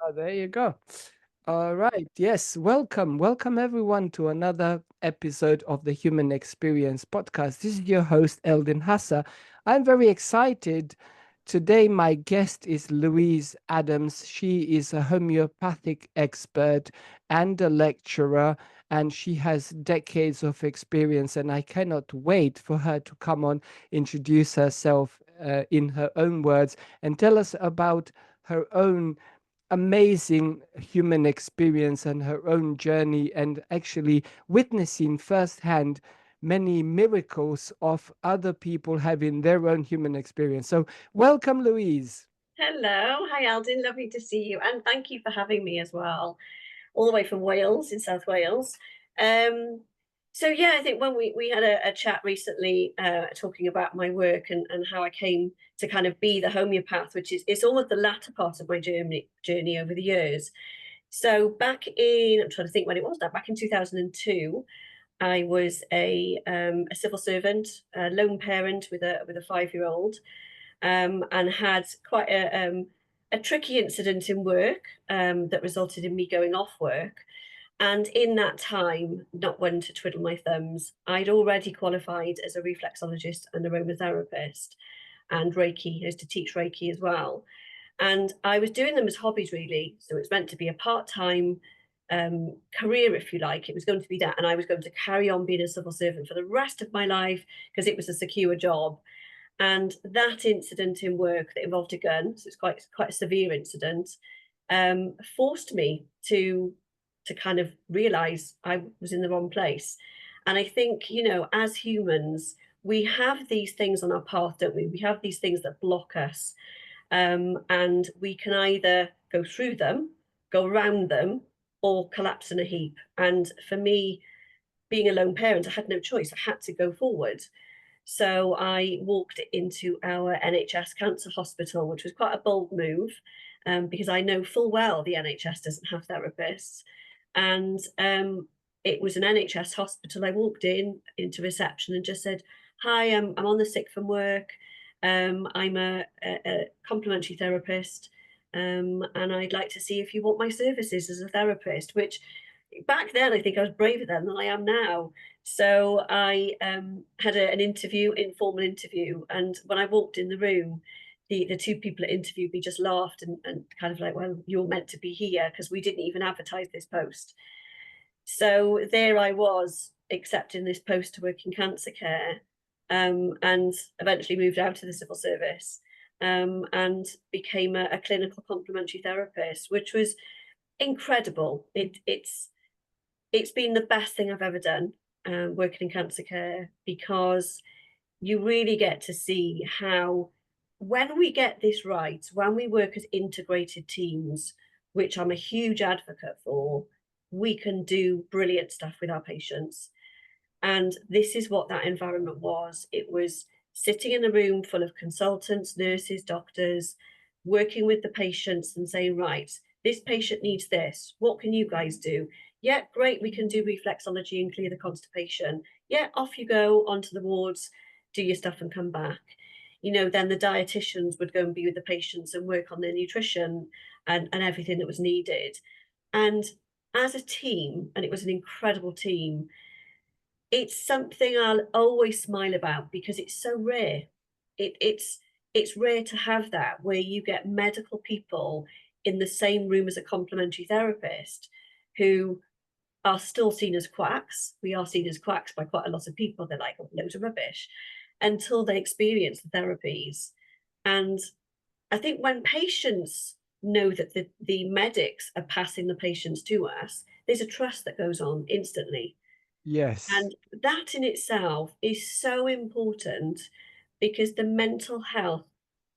Oh, there you go. All right. Yes. Welcome. Welcome everyone to another episode of the Human Experience podcast. This is your host, Eldin Hassa. I'm very excited. Today, my guest is Louise Adams. She is a homeopathic expert and a lecturer, and she has decades of experience. And I cannot wait for her to come on, introduce herself in her own words, and tell us about her own amazing human experience and her own journey, and actually witnessing firsthand many miracles of other people having their own human experience. So, welcome, Louise. Hello. Hi, Eldin. Lovely to see you. And thank you for having me as well, all the way from Wales, in South Wales. Um, so, yeah, I think when we had a chat recently talking about my work and how I came to kind of be the homeopath, which is it's almost the latter part of my journey over the years. So, I'm trying to think when it was now, back in 2002. I was a civil servant, a lone parent with a 5-year-old, and had quite a tricky incident in work that resulted in me going off work. And in that time, not one to twiddle my thumbs, I'd already qualified as a reflexologist and aromatherapist, and Reiki, I used to teach Reiki as well. And I was doing them as hobbies, really. So it's meant to be a part-time career, if you like. It was going to be that, and I was going to carry on being a civil servant for the rest of my life because it was a secure job. And that incident in work that involved a gun, so it's quite a severe incident, forced me to kind of realize I was in the wrong place. And I think, as humans, we have these things on our path, don't we? We have these things that block us. And we can either go through them, go around them, or collapse in a heap. And for me, being a lone parent, I had no choice. I had to go forward. So I walked into our NHS cancer hospital, which was quite a bold move, because I know full well the NHS doesn't have therapists. And it was an NHS hospital. I walked into reception and just said, "Hi, I'm on the sick from work. I'm a complementary therapist, and I'd like to see if you want my services as a therapist," which back then I think I was braver then than I am now. So I had an interview, informal interview, and when I walked in the room, the two people that interviewed me just laughed and kind of like, "Well, you're meant to be here because we didn't even advertise this post." So there I was accepting this post to work in cancer care, and eventually moved out of the civil service, and became a clinical complementary therapist, which was incredible. It's been the best thing I've ever done, working in cancer care, because you really get to see how, when we get this right, when we work as integrated teams, which I'm a huge advocate for, we can do brilliant stuff with our patients. And this is what that environment was. It was sitting in a room full of consultants, nurses, doctors, working with the patients and saying, right, this patient needs this. What can you guys do? Yeah, great, we can do reflexology and clear the constipation. Yeah, off you go onto the wards, do your stuff and come back. Then the dietitians would go and be with the patients and work on their nutrition and everything that was needed. And as a team, and it was an incredible team, it's something I'll always smile about because it's so rare. It's rare to have that where you get medical people in the same room as a complementary therapist who are still seen as quacks. We are seen as quacks by quite a lot of people. They're like, "Oh, loads of rubbish," until they experience the therapies. And I think when patients know that the medics are passing the patients to us, there's a trust that goes on instantly. Yes. And that in itself is so important because the mental health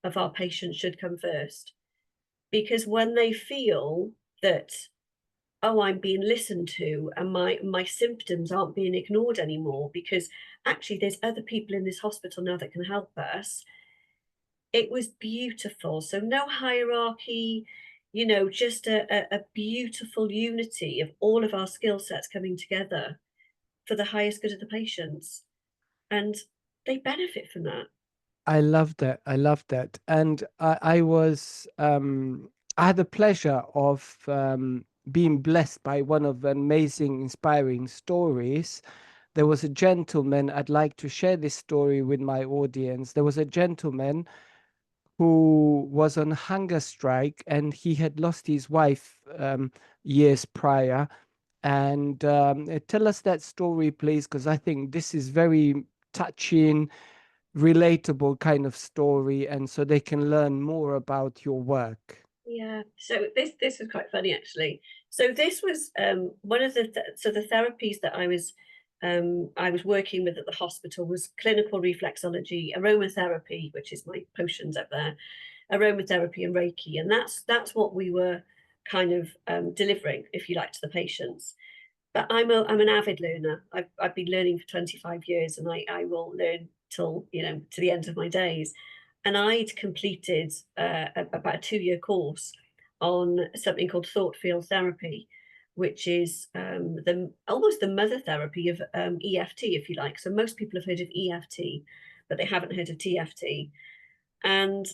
of our patients should come first. Because when they feel that, oh, I'm being listened to and my symptoms aren't being ignored anymore because actually there's other people in this hospital now that can help us, it was beautiful. So no hierarchy, just a beautiful unity of all of our skill sets coming together for the highest good of the patients. And they benefit from that. I love that. I love that. And I was I had the pleasure of being blessed by one of the amazing, inspiring stories. There was a gentleman, I'd like to share this story with my audience. There was a gentleman who was on hunger strike, and he had lost his wife years prior. And tell us that story, please, because I think this is very touching, relatable kind of story, and so they can learn more about your work. Yeah, so this was quite funny actually. So this was one of the the therapies that I was working with at the hospital was clinical reflexology, aromatherapy, which is my potions up there, aromatherapy and Reiki, and that's what we were kind of delivering, if you like, to the patients. But I'm an avid learner. I've been learning for 25 years, and I will learn till to the end of my days. And I'd completed about a 2-year course on something called thought field therapy, which is the almost the mother therapy of EFT, if you like. So most people have heard of EFT, but they haven't heard of TFT. And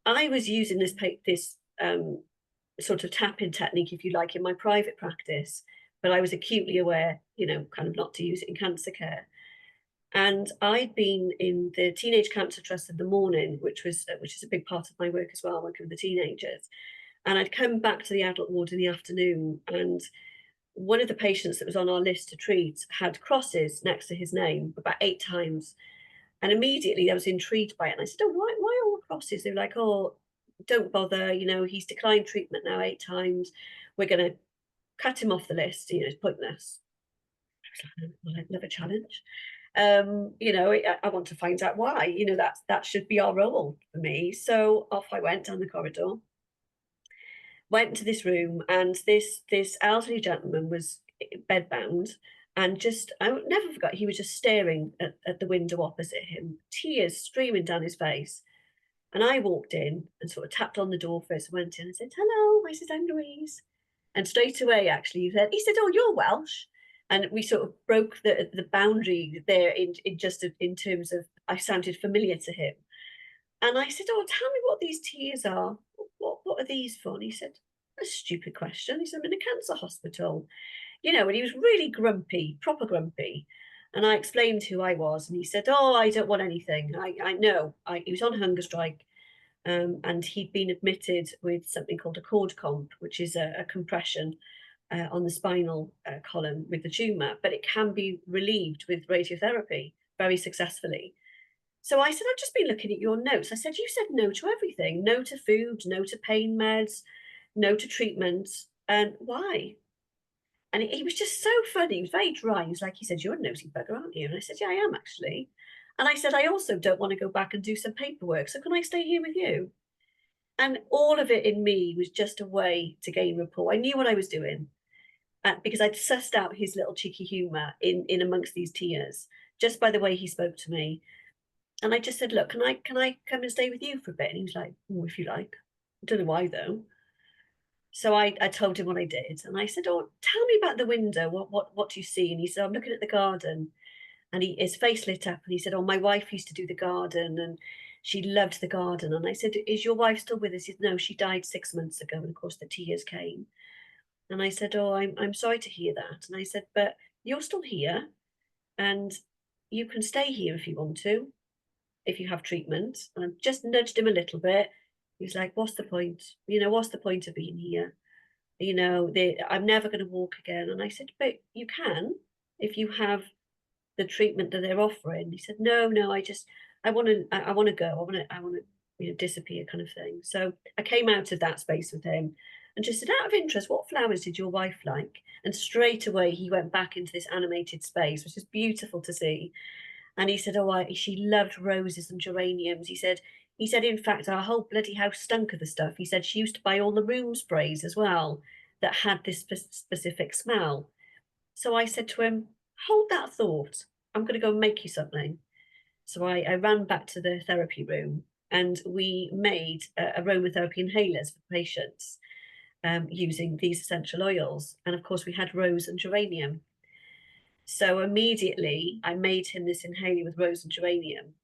I was using this sort of tap-in technique, if you like, in my private practice, but I was acutely aware, kind of not to use it in cancer care. And I'd been in the Teenage Cancer Trust in the morning, which is a big part of my work as well, working with the teenagers. And I'd come back to the adult ward in the afternoon, and one of the patients that was on our list to treat had crosses next to his name about 8 times. And immediately I was intrigued by it. And I said, "Oh, why all the crosses?" They were like, "Oh, don't bother. He's declined treatment now 8 times. We're going to cut him off the list. It's pointless." I was like, "Well, I'd love a challenge." I want to find out why. That should be our role for me. So off I went down the corridor, went into this room, and this elderly gentleman was bedbound, and just I never forgot, he was just staring at the window opposite him, tears streaming down his face. And I walked in and sort of tapped on the door first. I went in and said, "Hello." I said, "I'm Louise." And straight away, actually, he said, "Oh, you're Welsh." And we sort of broke the boundary there in terms of I sounded familiar to him. And I said, "Oh, tell me what these tears are. What are these for?" And he said, "A stupid question." He said, "I'm in a cancer hospital." And he was really grumpy, proper grumpy. And I explained who I was, and he said, "Oh, I don't want anything. I know." He was on hunger strike, and he'd been admitted with something called a cord comp, which is a compression on the spinal column with the tumor, but it can be relieved with radiotherapy very successfully. So I said, "I've just been looking at your notes." I said, "You said no to everything, no to food, no to pain meds, no to treatment. And why?" And he was just so funny. He was very dry. He was like, he said, "You're a nosy bugger, aren't you?" And I said, "Yeah, I am actually." And I said, "I also don't want to go back and do some paperwork. So can I stay here with you?" And all of it in me was just a way to gain rapport. I knew what I was doing because I'd sussed out his little cheeky humour in amongst these tears just by the way he spoke to me. And I just said, "Look, can I come and stay with you for a bit?" And he was like, "Oh, if you like." I don't know why though. So I told him what I did, and I said, "Oh, tell me about the window. What do you see?" And he said, "I'm looking at the garden." And his face lit up, and he said, "Oh, my wife used to do the garden, and she loved the garden." And I said, "Is your wife still with us?" He said, "No, she died 6 months ago." And of course, the tears came. And I said, "Oh, I'm sorry to hear that." And I said, "But you're still here, and you can stay here if you want to, if you have treatment." And I just nudged him a little bit. He was like, "What's the point? What's the point of being here? I'm never going to walk again." And I said, "But you can if you have the treatment that they're offering." He said, "No, no, I want to go. I want to, disappear," kind of thing. So I came out of that space with him and just said, "Out of interest, what flowers did your wife like?" And straight away he went back into this animated space, which is beautiful to see. And he said, "Oh, she loved roses and geraniums." He said, in fact, our whole bloody house stunk of the stuff. He said she used to buy all the room sprays as well that had this specific smell. So I said to him, "Hold that thought. I'm going to go and make you something." So I ran back to the therapy room, and we made aromatherapy inhalers for patients using these essential oils. And of course, we had rose and geranium. So immediately I made him this inhaler with rose and geranium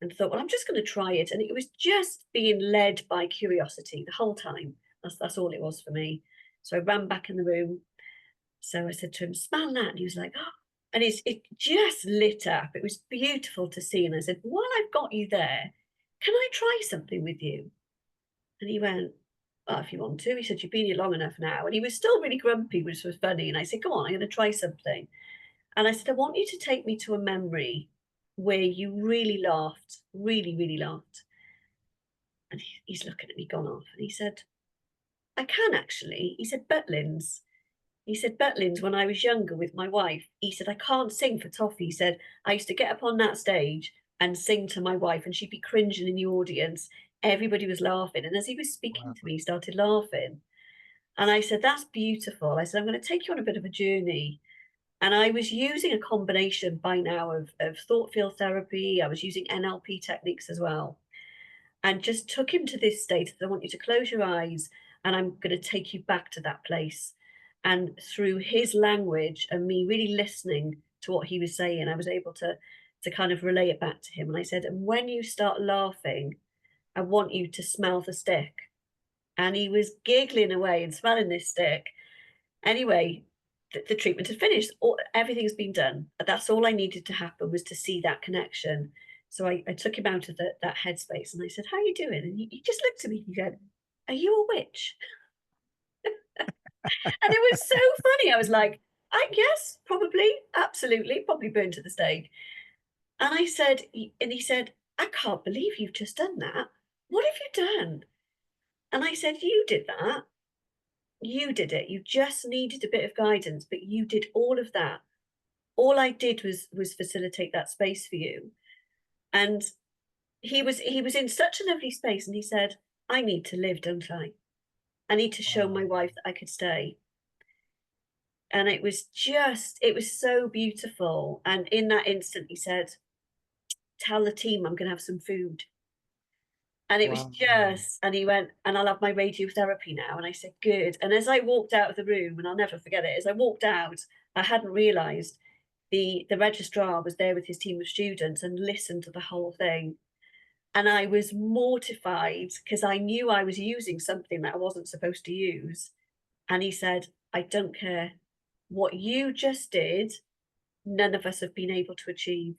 and thought, well, I'm just going to try it. And it was just being led by curiosity the whole time. That's all it was for me. So I ran back in the room. So I said to him, smell that. And he was like, oh, and it just lit up. It was beautiful to see. And I said, while I've got you there, can I try something with you? And he went, well, if you want to. He said, you've been here long enough now. And he was still really grumpy, which was funny. And I said, go on, I'm going to try something. And I said, I want you to take me to a memory where you really laughed, really, really laughed. And he's looking at me, gone off. And he said, I can actually. He said, Butlins. He said, Butlins, when I was younger with my wife, he said, I can't sing for toffee. He said, I used to get up on that stage and sing to my wife, and she'd be cringing in the audience. Everybody was laughing. And as he was speaking Wow. to me, he started laughing. And I said, that's beautiful. I said, I'm going to take you on a bit of a journey. And I was using a combination by now of thought field therapy. I was using NLP techniques as well. And just took him to this state that I want you to close your eyes and I'm going to take you back to that place. And through his language and me really listening to what he was saying, I was able to kind of relay it back to him. And I said, and when you start laughing, I want you to smell the stick. And he was giggling away and smelling this stick. Anyway, the treatment had finished. Everything's been done. That's all I needed to happen, was to see that connection. So I took him out of that headspace and I said, how are you doing? And he just looked at me and he said, are you a witch? And it was so funny. I was like, yes, probably, absolutely, probably burned to the stake. And I said, and he said, I can't believe you've just done that. What have you done? And I said, you did that. You did it. You just needed a bit of guidance, but you did all of that. All I did was facilitate that space for you. And he was in such a lovely space, and he said, I need to live, don't I? I need to show my wife that I could stay. And it was so beautiful. And in that instant, he said, tell the team I'm going to have some food. And it was just, and he went, and I'll have my radiotherapy now. And I said, good. And as I walked out of the room, and I'll never forget it, as I walked out, I hadn't realised the registrar was there with his team of students and listened to the whole thing. And I was mortified because I knew I was using something that I wasn't supposed to use. And he said, I don't care. What you just did, none of us have been able to achieve.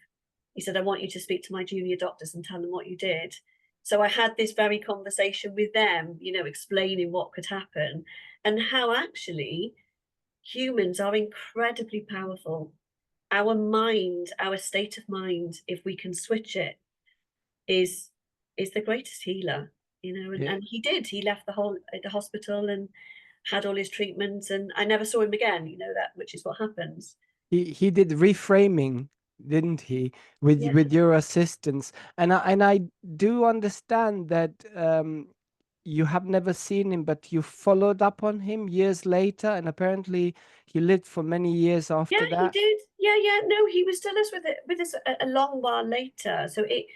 He said, I want you to speak to my junior doctors and tell them what you did. So I had this very conversation with them, explaining what could happen and how actually humans are incredibly powerful. Our mind, our state of mind, if we can switch it, is the greatest healer, Yeah. and he did. He left the hospital and had all his treatments, and I never saw him again, that, which is what happens. He did reframing, didn't he, Yeah. with your assistance? And I do understand that you have never seen him, but you followed up on him years later, and apparently he lived for many years after Yeah, he that. did. Yeah. No, he was still with us a long while later. So it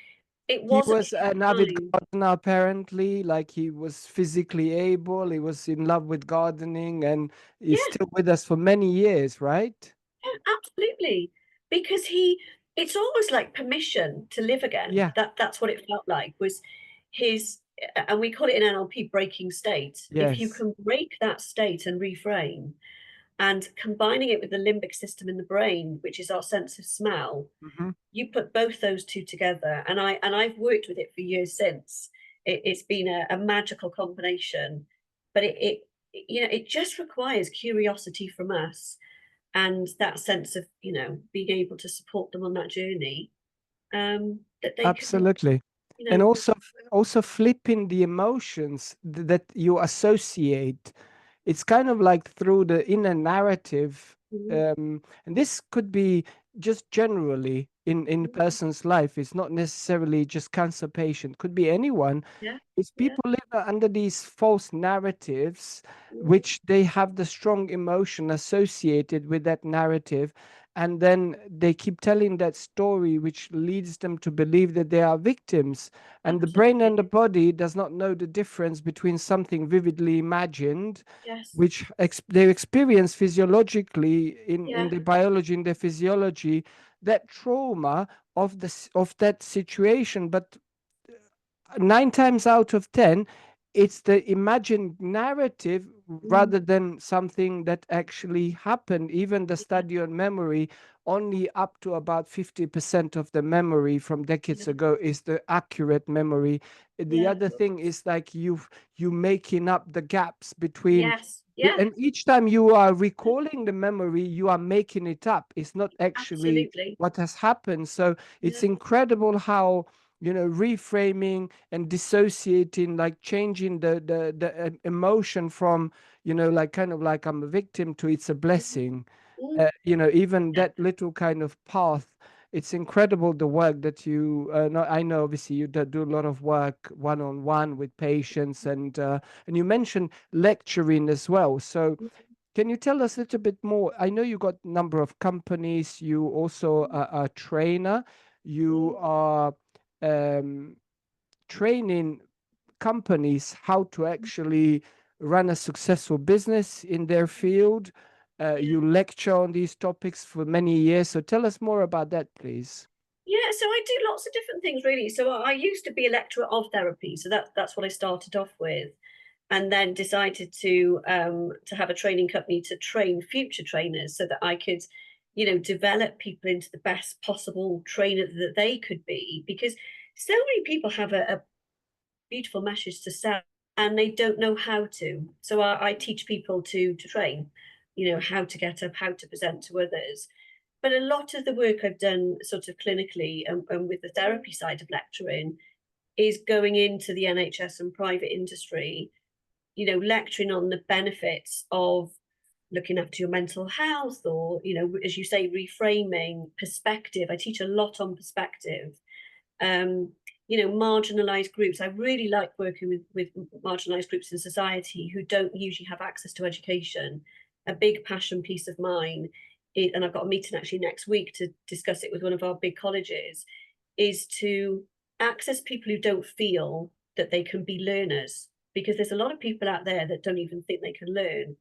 He wasn't was his an avid time. gardener, apparently, like he was physically able, he was in love with gardening, and he's Yeah, still with us for many years, right? yeah, absolutely. Because it's almost like permission to live again. Yeah, That's what it felt like, was his, and we call it in NLP breaking state. If you yes. can break that state and reframe, and combining it with the limbic system in the brain, which is our sense of smell, Hmm. you put both those two together. And I've worked with it for years since. It's been a magical combination, but it just requires curiosity from us, and that sense of being able to support them on that journey, that they can Absolutely. you And know also flipping the emotions that you associate. It's kind of like through the inner narrative. mm, And this could be just generally in a mm, person's life. It's not necessarily just cancer patient, could be anyone. yeah, Is yeah, people live under these false narratives, mm, which they have the strong emotion associated with that narrative, and then they keep telling that story, which leads them to believe that they are victims. And the brain and the absolutely, body does not know the difference between something vividly imagined, yes, which they experience physiologically in yeah, their biology, in their physiology, that trauma of that situation, but 9 times out of 10, it's the imagined narrative rather than something that actually happened. Even the Yeah, study on memory, only up to about 50% of the memory from decades yeah, ago is the accurate memory. The yeah. other thing is like you making up the gaps between, Yes, yeah, and each time you are recalling the memory, you are making it up. It's not actually absolutely. what has happened. So it's Yeah, incredible how, reframing and dissociating, like changing the emotion from, like kind of like I'm a victim to it's a mm, blessing. mm, Even yeah, that little kind of path. It's incredible the work that you know. I know obviously you do a lot of work one on one with patients, and you mentioned lecturing as well. So mm, can you tell us a little bit more? I know you got a number of companies. You also mm, are a trainer. You mm, are um, training companies how to mm, actually run a successful business in their field. yeah. You lecture on these topics for many years. So tell us more about that, please. Yeah, so I do lots of different things really. So I used to be a lecturer of therapy, so that's what I started off with, and then decided to have a training company to train future trainers so that I could, develop people into the best possible trainer that they could be. Because so many people have a beautiful message to sell and they don't know how to. So I teach people to train, how to get up, how to present to others. But a lot of the work I've done sort of clinically and with the therapy side of lecturing is going into the NHS and private industry, lecturing on the benefits of looking after your mental health or, as you say, reframing perspective. I teach a lot on perspective. Um, marginalised groups. I really like working with marginalised groups in society who don't usually have access to education. A big passion piece of mine, and I've got a meeting actually next week to discuss it with one of our big colleges, is to access people who don't feel that they can be learners. Because there's a lot of people out there that don't even think they can learn,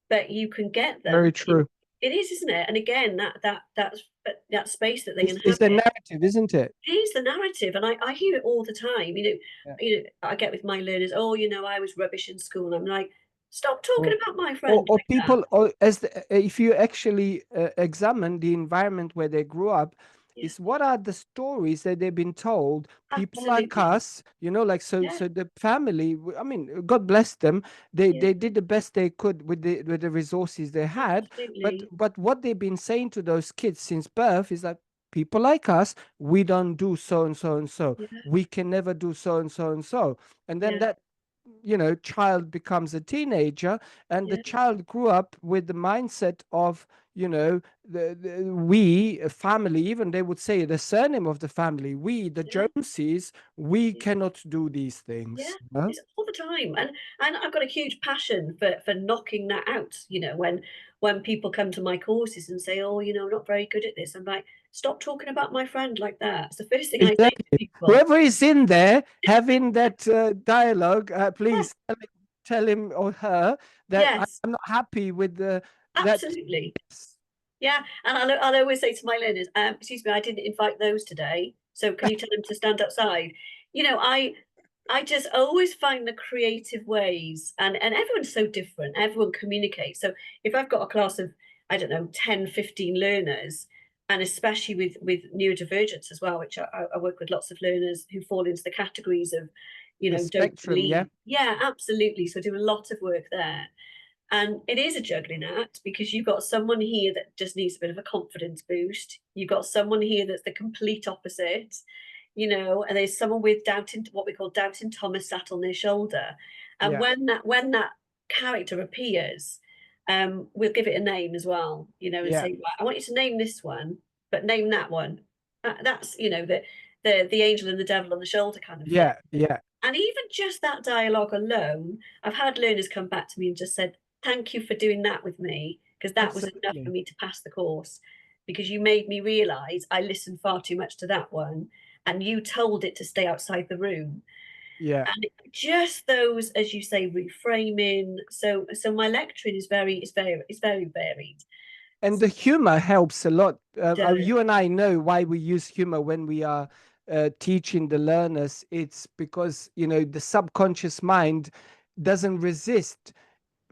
but you can get them. Very true. It is, isn't it? And again, that space that they It's the inhabit narrative, isn't it? is the narrative, and I hear it all the time. Yeah. I get with my learners, oh, I was rubbish in school. And I'm like, stop talking Or, about my or, friend or like that. people, or if you actually examine the environment where they grew up, Yeah, is what are the stories that they've been told? People like absolutely. us, like so. Yeah, So the family, I mean, God bless them. They yeah, they did the best they could with the resources they had. But absolutely. what they've been saying to those kids since birth is that people like us, we don't do so and so and so. Yeah, We can never do so and so and so. And then yeah, that child becomes a teenager, and the yeah, child grew up with the mindset of, we a family, even they would say the surname of the family, we the yeah, Joneses, we yeah. cannot do these Yeah, things. it's all the time, and I've got a huge passion for knocking that out. When people come to my courses and say, "Oh, I'm not very good at this," I'm like, "Stop talking about my friend like that." It's the first thing I say to Exactly. people. Whoever is in there having that dialogue, Yeah, please tell him or her that yes, I'm not happy with the that. absolutely. Yeah, and I'll always say to my learners, "Excuse me, I didn't invite those today, so can you tell them to stand outside?" I just always find the creative ways, and everyone's so different. Everyone communicates. So if I've got a class of, I don't know, 10, 15 learners, and especially with neurodivergence as well, which I work with lots of learners who fall into the categories of, The don't spectrum, yeah. believe. Yeah, absolutely. So I do a lot of work there. And it is a juggling act because you've got someone here that just needs a bit of a confidence boost. You've got someone here that's the complete opposite, and there's someone with doubting, what we call doubting Thomas sat on their shoulder. And Yeah, when that character appears, we'll give it a name as well, and yeah, say, right, I want you to name this one, but name that one. That's the angel and the devil on the shoulder kind of thing. yeah, yeah. And even just that dialogue alone, I've had learners come back to me and just said, thank you for doing that with me, because that was enough for Absolutely. me to pass the course. Because you made me realize I listened far too much to that one, and you told it to stay outside the room. Yeah. And just those, as you say, reframing. So my lecturing is very varied. And the humor helps a lot. It does. You and I know why we use humor when we are teaching the learners, it's because, the subconscious mind doesn't resist.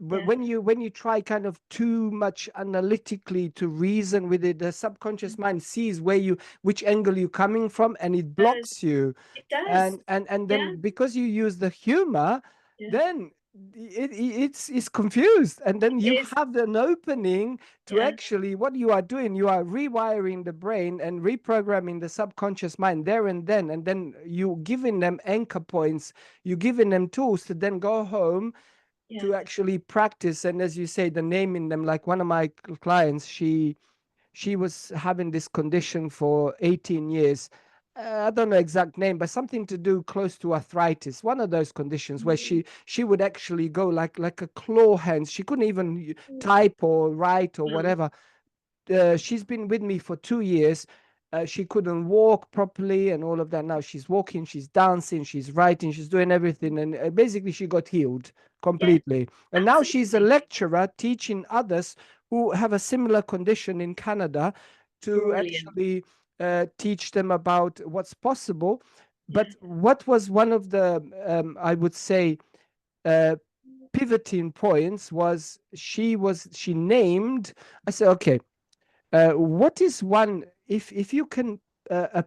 But Yeah. when you try kind of too much analytically to reason with it, the subconscious mind sees which angle you're coming from, and it It does. blocks you. It does. And Yeah. then because you use the humor, Yeah. then it's confused, and then It you is. have an opening to Yeah. actually, what you are doing, you are rewiring the brain and reprogramming the subconscious mind there and then you giving them anchor points, you giving them tools to then go home Yeah. to actually practice. And as you say, the naming them, like one of my clients, she was having this condition for 18 years. I don't know exact name, but something to do close to arthritis. One of those conditions where Mm. she would actually go like a claw hands. She couldn't even Mm. type or write or Wow. whatever. She's been with me for 2 years. She couldn't walk properly and all of that. Now she's walking, she's dancing, she's writing, she's doing everything. And basically, she got healed Yeah. completely. And now she's a Absolutely. lecturer teaching others who have a similar condition in Canada to Brilliant. actually teach them about what's possible. Yeah. But what was one of the, I would say, uh, pivoting points was she named, I said, okay, what is one, if you can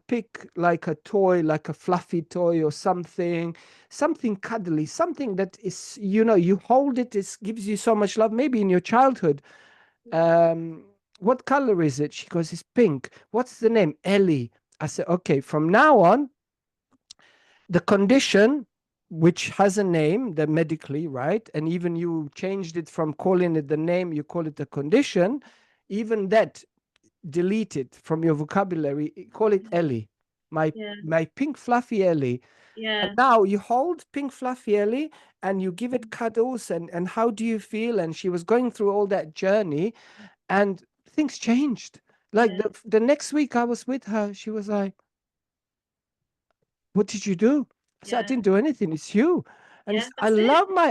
pick like a toy, like a fluffy toy or something cuddly, something that is, you hold it, it gives you so much love, maybe in your childhood. Mm. um what color is it? She goes, it's pink. What's the name? Ellie. I said, okay, from now on, the condition, which has a name, the medically, right, and even you changed it from calling it the name, you call it a condition, even that, delete it from your vocabulary. Call it Ellie, my Yeah. my pink fluffy Ellie. And Yeah. now you hold pink fluffy Ellie and you give it cuddles, and how do you feel? And she was going through all that journey, and things changed. Like Yeah. the next week I was with her, she was like, what did you do? I said, I Yeah. didn't do anything. It's you. And Yeah. it's, I That's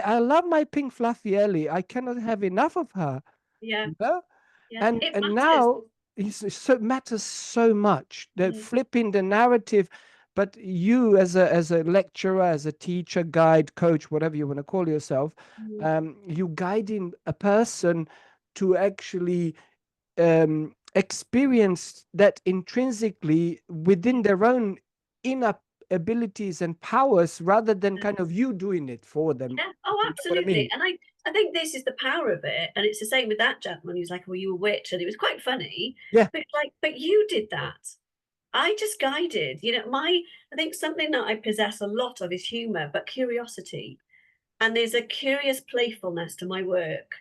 it. love my pink fluffy Ellie. I cannot have enough of her. Yeah. You know? Yeah. and It and matters. now it matters so much, the Mm. flipping the narrative. But you, as a lecturer, as a teacher, guide, coach, whatever you want to call yourself, Mm. you guiding a person to actually experience that intrinsically Yeah. within their own inner abilities and powers, rather than Yeah. kind of you doing it for them. Yeah. Oh, You know what I absolutely. mean? And I think this is the power of it. And it's the same with that gentleman who's like, well, you a witch. And it was quite funny. Yeah. But like, but you did that. I just guided. I think something that I possess a lot of is humor, but curiosity. And there's a curious playfulness to my work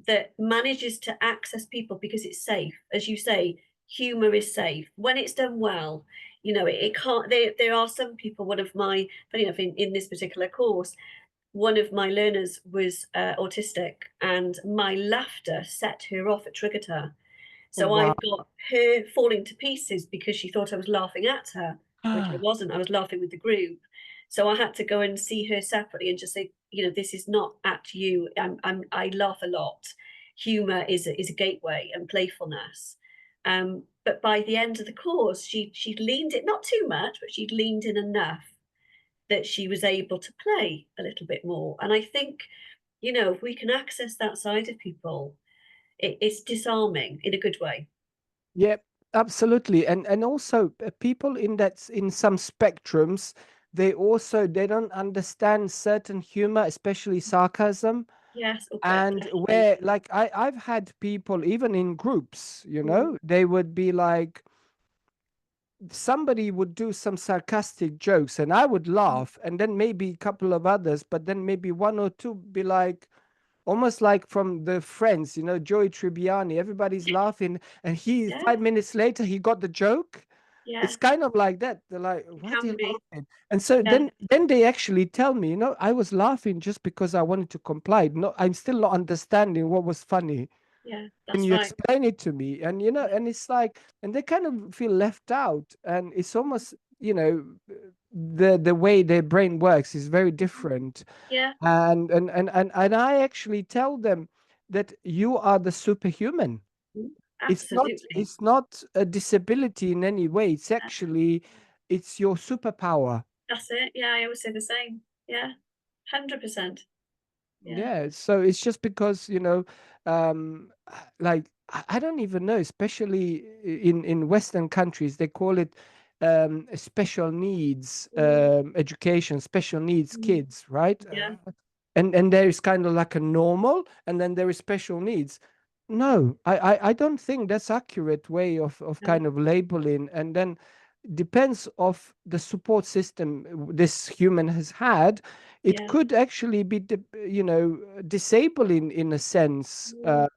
that manages to access people because it's safe. As you say, humor is safe when it's done well. It can't. There are some people. One of my, funny enough, in this particular course, one of my learners was autistic, and my laughter set her off. It triggered her. So Wow. I've got her falling to pieces because she thought I was laughing at her, which I wasn't. I was laughing with the group. So I had to go and see her separately and just say, this is not at you. I laugh a lot. Humor is a gateway, and playfulness. But by the end of the course, she'd leaned it, not too much, but she'd leaned in enough that she was able to play a little bit more. And I think, if we can access that side of people, it's disarming in a good way. Yeah, absolutely. And also, people in some spectrums, they don't understand certain humor, especially sarcasm. Yes, okay, And definitely. where, like, I've had people even in groups, Mm. they would be like, somebody would do some sarcastic jokes and I would Mm. laugh, and then maybe a couple of others, but then maybe one or two be like, almost like from the Friends, Joey Tribbiani, everybody's laughing, and he Yeah, 5 minutes later he got the joke. yeah, It's kind of like that. They're like, it what are can you be. laughing? And so Yeah, then they actually tell me, I was laughing just because I wanted to comply. No, I'm still not understanding what was funny. yeah, Can that's you right. explain it to me? And and it's like, and they kind of feel left out. And it's almost, the way their brain works is very different. Yeah, And I actually tell them that you are the superhuman. mm, It's not absolutely. it's not a disability in any way. It's Yeah, actually it's your superpower. That's it. Yeah, I always say the same. Yeah, 100%. Yeah. Yeah, so it's just because, like I don't even know, especially in Western countries, they call it special needs Mm, education, special needs mm, kids, right? yeah, And there is kind of like a normal, and then there is special needs. No, I don't think that's accurate way of no, kind of labeling. And then depends of the support system this human has had. It yeah. could actually be disabling in a sense, Mm,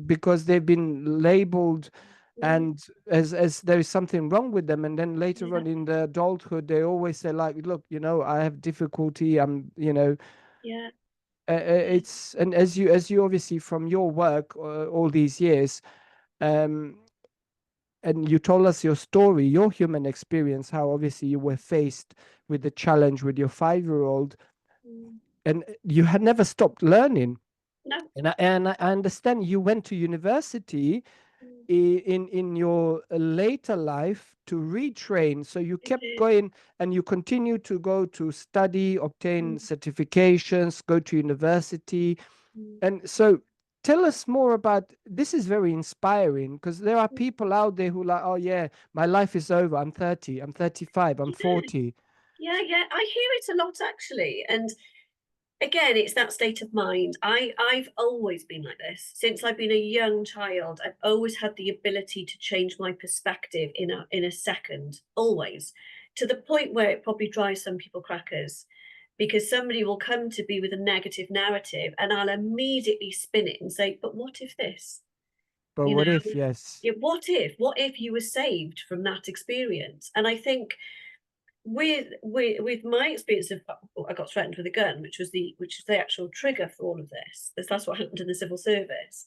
because they've been labeled, mm, and as there is something wrong with them, and then later yeah, on in the adulthood they always say like, look, I have difficulty, yeah, yeah. it's, and as you obviously from your work all these years, um and you told us your story, your human experience, how obviously you were faced with the challenge with your 5-year-old, Mm, and you had never stopped learning. no, And I understand you went to university mm, in your later life to retrain. So you I kept did. going, and you continue to go to study, obtain Mm, certifications, go to university. mm, And so tell us more about this. Is very inspiring, because there are mm. people out there who like, oh yeah, my life is over. I'm 30, I'm 35, I'm Yeah, 40. yeah, yeah. I hear it a lot actually, and again, it's that state of mind. I've always been like this since I've been a young child. I've always had the ability to change my perspective in a second, always, to the point where it probably drives some people crackers, because somebody will come to me with a negative narrative, and I'll immediately spin it and say, "But what if this?" But You what know, if, yes, yeah, what if? What if you were saved from that experience? And I think with my experience of, I got threatened with a gun, which is the actual trigger for all of this. That's what happened in the civil service.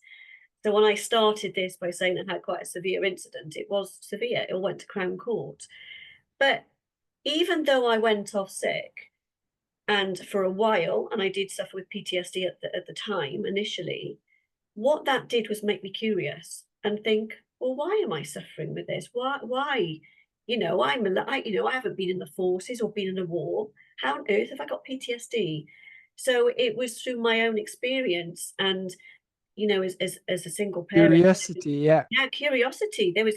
So when I started this by saying I had quite a severe incident, it was severe. It all went to Crown Court. But even though I went off sick, and for a while, and I did suffer with PTSD at the time initially, what that did was make me curious and think, well, why am I suffering with this? Why? I haven't been in the forces or been in a war. How on earth have I got PTSD? So it was through my own experience, and as a single parent, curiosity, yeah. yeah, curiosity. There was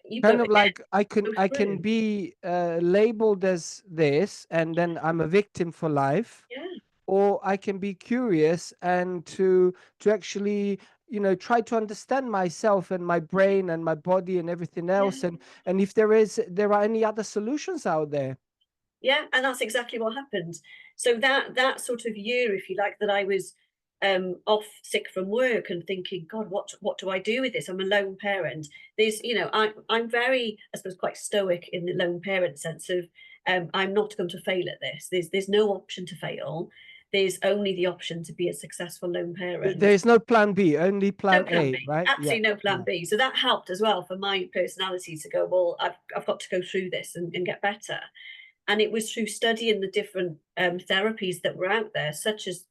you go Kind of again, like I can go I can through, be labeled as this, and then I'm a victim for life, yeah, or I can be curious and to actually try to understand myself and my brain and my body and everything yeah. else, and if there are any other solutions out there. Yeah, and that's exactly what happened. So that sort of year, if you like, that I was off sick from work and thinking, God, what do I do with this? I'm a lone parent. I'm very, I suppose, quite stoic in the lone parent sense of, I'm not going to fail at this. There's no option to fail. There's only the option to be a successful lone There parent. is no plan B, only No plan plan A, B. right? Yeah, Absolutely no plan yeah. B. So that helped as well for my personality to go, well, I've got to go through this and get better. And it was through studying the different therapies that were out there, such as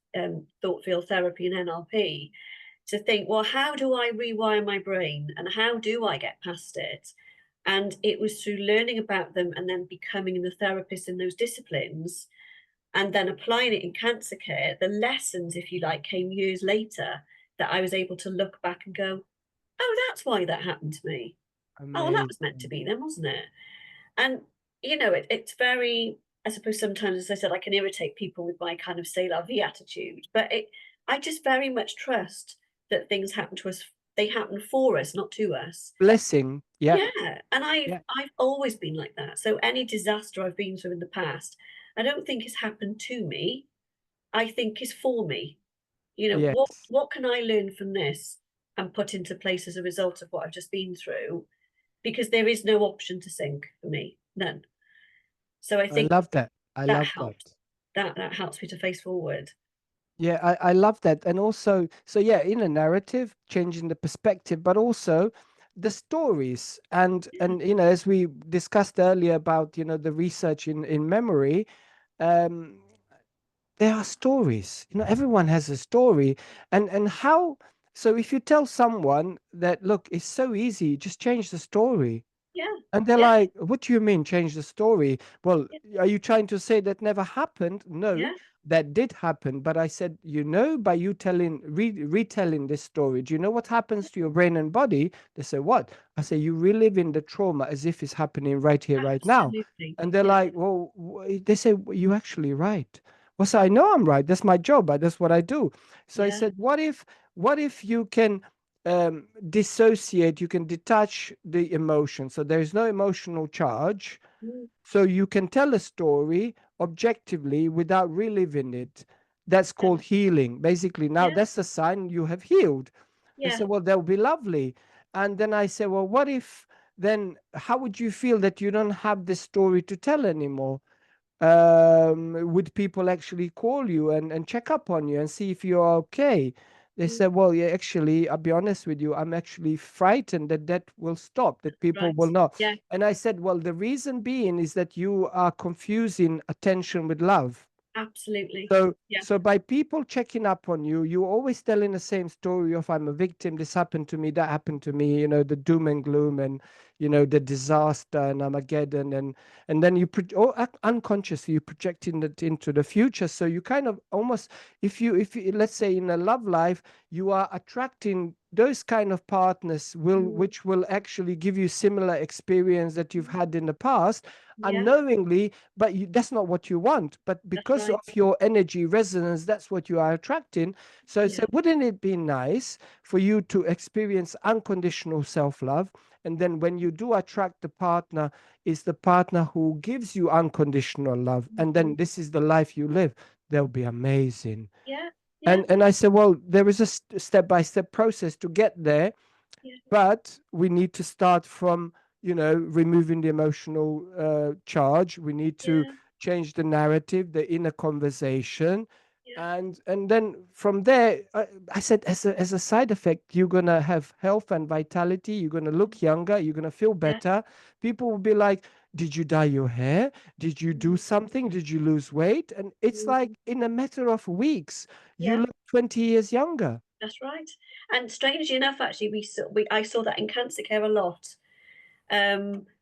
thought field therapy and NLP, to think, well, how do I rewire my brain and how do I get past it? And it was through learning about them and then becoming the therapist in those disciplines and then applying it in cancer care. The lessons, if you like, came years later that I was able to look back and go, oh, that's why that happened to me. Oh, well, that was meant to Amazing. be then, wasn't it? And it's very, I suppose sometimes, as I said, I can irritate people with my kind of say la vie attitude, but I just very much trust that things happen to us. They happen for us, not to us. Blessing. Yeah, Yeah, and I've yeah. I've always been like that. So any disaster I've been through in the past, I don't think has happened to me. I think is for me. What Yes. what can I learn from this and put into place as a result of what I've just been through? Because there is no option to sink for me, none. So I I think love that. I that love helps. that. That helps me to face forward. Yeah, I love that. And also, so yeah, in a narrative, changing the perspective, but also the stories. Yeah, And as we discussed earlier about, the research in memory, um, there are stories. Everyone has a story. And how, so if you tell someone that, look, it's so easy, just change the story. Yeah. And they're Yeah. like, what do you mean change the story? Well, Yeah. are you trying to say that never happened? No, Yeah. that did happen. But I said, by you retelling this story, do you know what happens to your brain and body? They say, what? I say, you reliving the trauma as if it's happening right here, right now. Absolutely. And they're Yeah. like, well, they say, "Well, you're actually right." Well, so I know I'm right. That's my job. That's what I do. So I Yeah. said, what if you can dissociate, you can detach the emotion. So there is no emotional charge. Mm. So you can tell a story objectively without reliving it. That's Yeah. called healing. Basically, now Yeah. that's a sign you have healed. They Yeah. said, well, that would be lovely. And then I said, well, what if then how would you feel that you don't have this story to tell anymore? Would people actually call you and check up on you and see if you're okay? They Mm. said, well, yeah, actually, I'll be honest with you, I'm actually frightened that that will stop, that people Right. will not. Yeah. And I said, well, the reason being is that you are confusing attention with love. Absolutely. So, Yeah. so by people checking up on you, you're always telling the same story of I'm a victim, this happened to me, that happened to me, the doom and gloom and the disaster and Armageddon and then unconsciously you projecting it into the future. So you kind of almost if you let's say in a love life, you are attracting those kind of partners Mm. which will actually give you similar experience that you've had in the past Yeah. unknowingly, but that's not what you want. But That's because right. of your energy resonance, that's what you are attracting. So I Yeah. said, wouldn't it be nice for you to experience unconditional self-love? And then when you do attract the partner, is the partner who gives you unconditional love. And Mhm. then this is the life you live. They'll be amazing. Yeah. Yeah. And I said, well, there is a step-by-step process to get there, Yeah. but we need to start from removing the emotional charge. We need to Yeah. change the narrative, the inner conversation, Yeah. and then from there, I said, as a side effect, you're gonna have health and vitality. You're gonna look younger. You're gonna feel Yeah. better. People will be like, did you dye your hair? Did you do Mhm. something? Did you lose weight? And it's like Mhm. in a matter of weeks you Yeah. look 20 years younger. That's right. And strangely enough, actually, I saw that in cancer care a lot,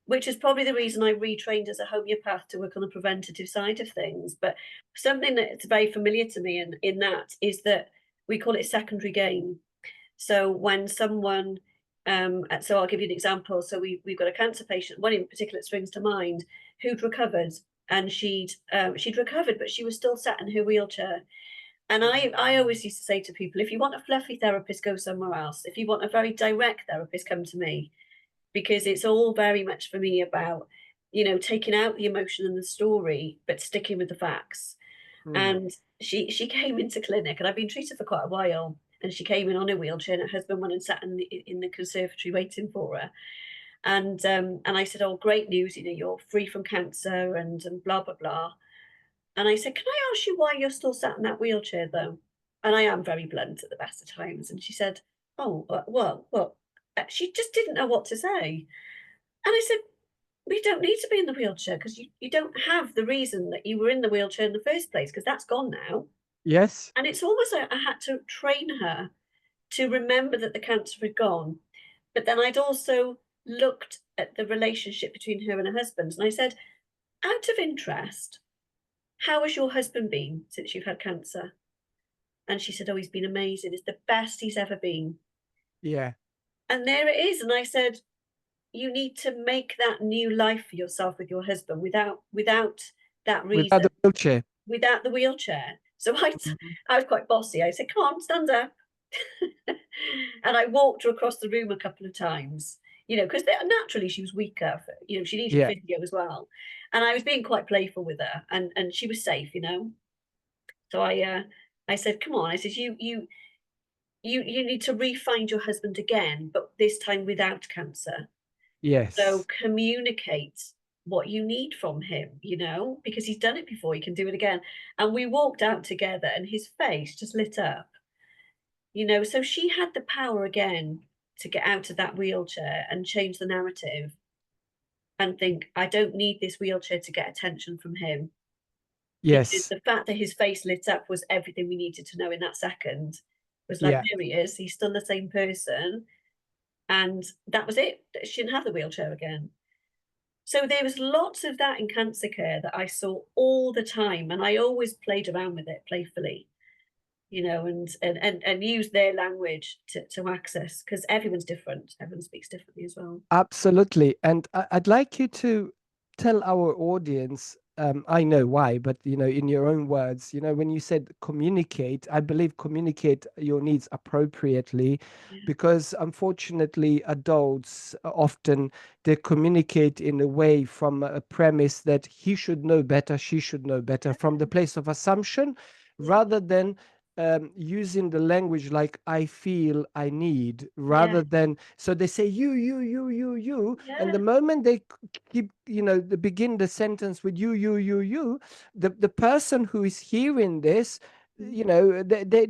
which is probably the reason I retrained as a homeopath to work on the preventative side of things. But something that's very familiar to me in that is that we call it secondary gain. So when someone, so I'll give you an example. So we've got a cancer patient, one in particular that springs to mind, who'd recovered, and she'd recovered, but she was still sat in her wheelchair. And I always used to say to people, if you want a fluffy therapist, go somewhere else. If you want a very direct therapist, come to me, because it's all very much for me about, taking out the emotion and the story, but sticking with the facts. Hmm. And she came into clinic, and I've been treated for quite a while. And she came in on a wheelchair, and her husband went and sat in the conservatory waiting for her. And I said, "Oh, great news! You're free from cancer, and blah blah blah." And I said, "Can I ask you why you're still sat in that wheelchair, though?" And I am very blunt at the best of times. And she said, "Oh, well." She just didn't know what to say. And I said, "We don't need to be in the wheelchair because you don't have the reason that you were in the wheelchair in the first place, because that's gone now." Yes. And it's almost like I had to train her to remember that the cancer had gone. But then I'd also looked at the relationship between her and her husband. And I said, "Out of interest, how has your husband been since you've had cancer?" And she said, "Oh, he's been amazing. It's the best he's ever been." Yeah. And there it is. And I said, you need to make that new life for yourself with your husband without that Without reason, the wheelchair. without the wheelchair. So Mhm. I was quite bossy. I said, "Come on, stand up." And I walked her across the room a couple of times, because naturally she was weaker. She needed Yeah. physio as well. And I was being quite playful with her, and she was safe. So I said, "Come on." I said, "You need to re-find your husband again, but this time without cancer. So Yes. communicate what you need from him, because he's done it before, he can do it again." And we walked out together, and his face just lit up. So she had the power again to get out of that wheelchair and change the narrative and think, I don't need this wheelchair to get attention from him. Because Yes. the fact that his face lit up was everything we needed to know in that second. Was like, Yeah. there he is, he's still the same person. And that was it. She didn't have the wheelchair again. So there was lots of that in cancer care that I saw all the time, and I always played around with it playfully, and use their language to access, because everyone's different. Everyone speaks differently as well. Absolutely. And I'd like you to tell our audience, I know why, but in your own words, when you said communicate, I believe communicate your needs appropriately, Yeah, because unfortunately, adults often they communicate in a way from a premise that he should know better, she should know better, from the place of assumption, yeah, rather than using the language like I feel, I need, yeah, rather than, so they say you, and the yeah, moment they keep, they begin the sentence with you, the person who is hearing this, mm,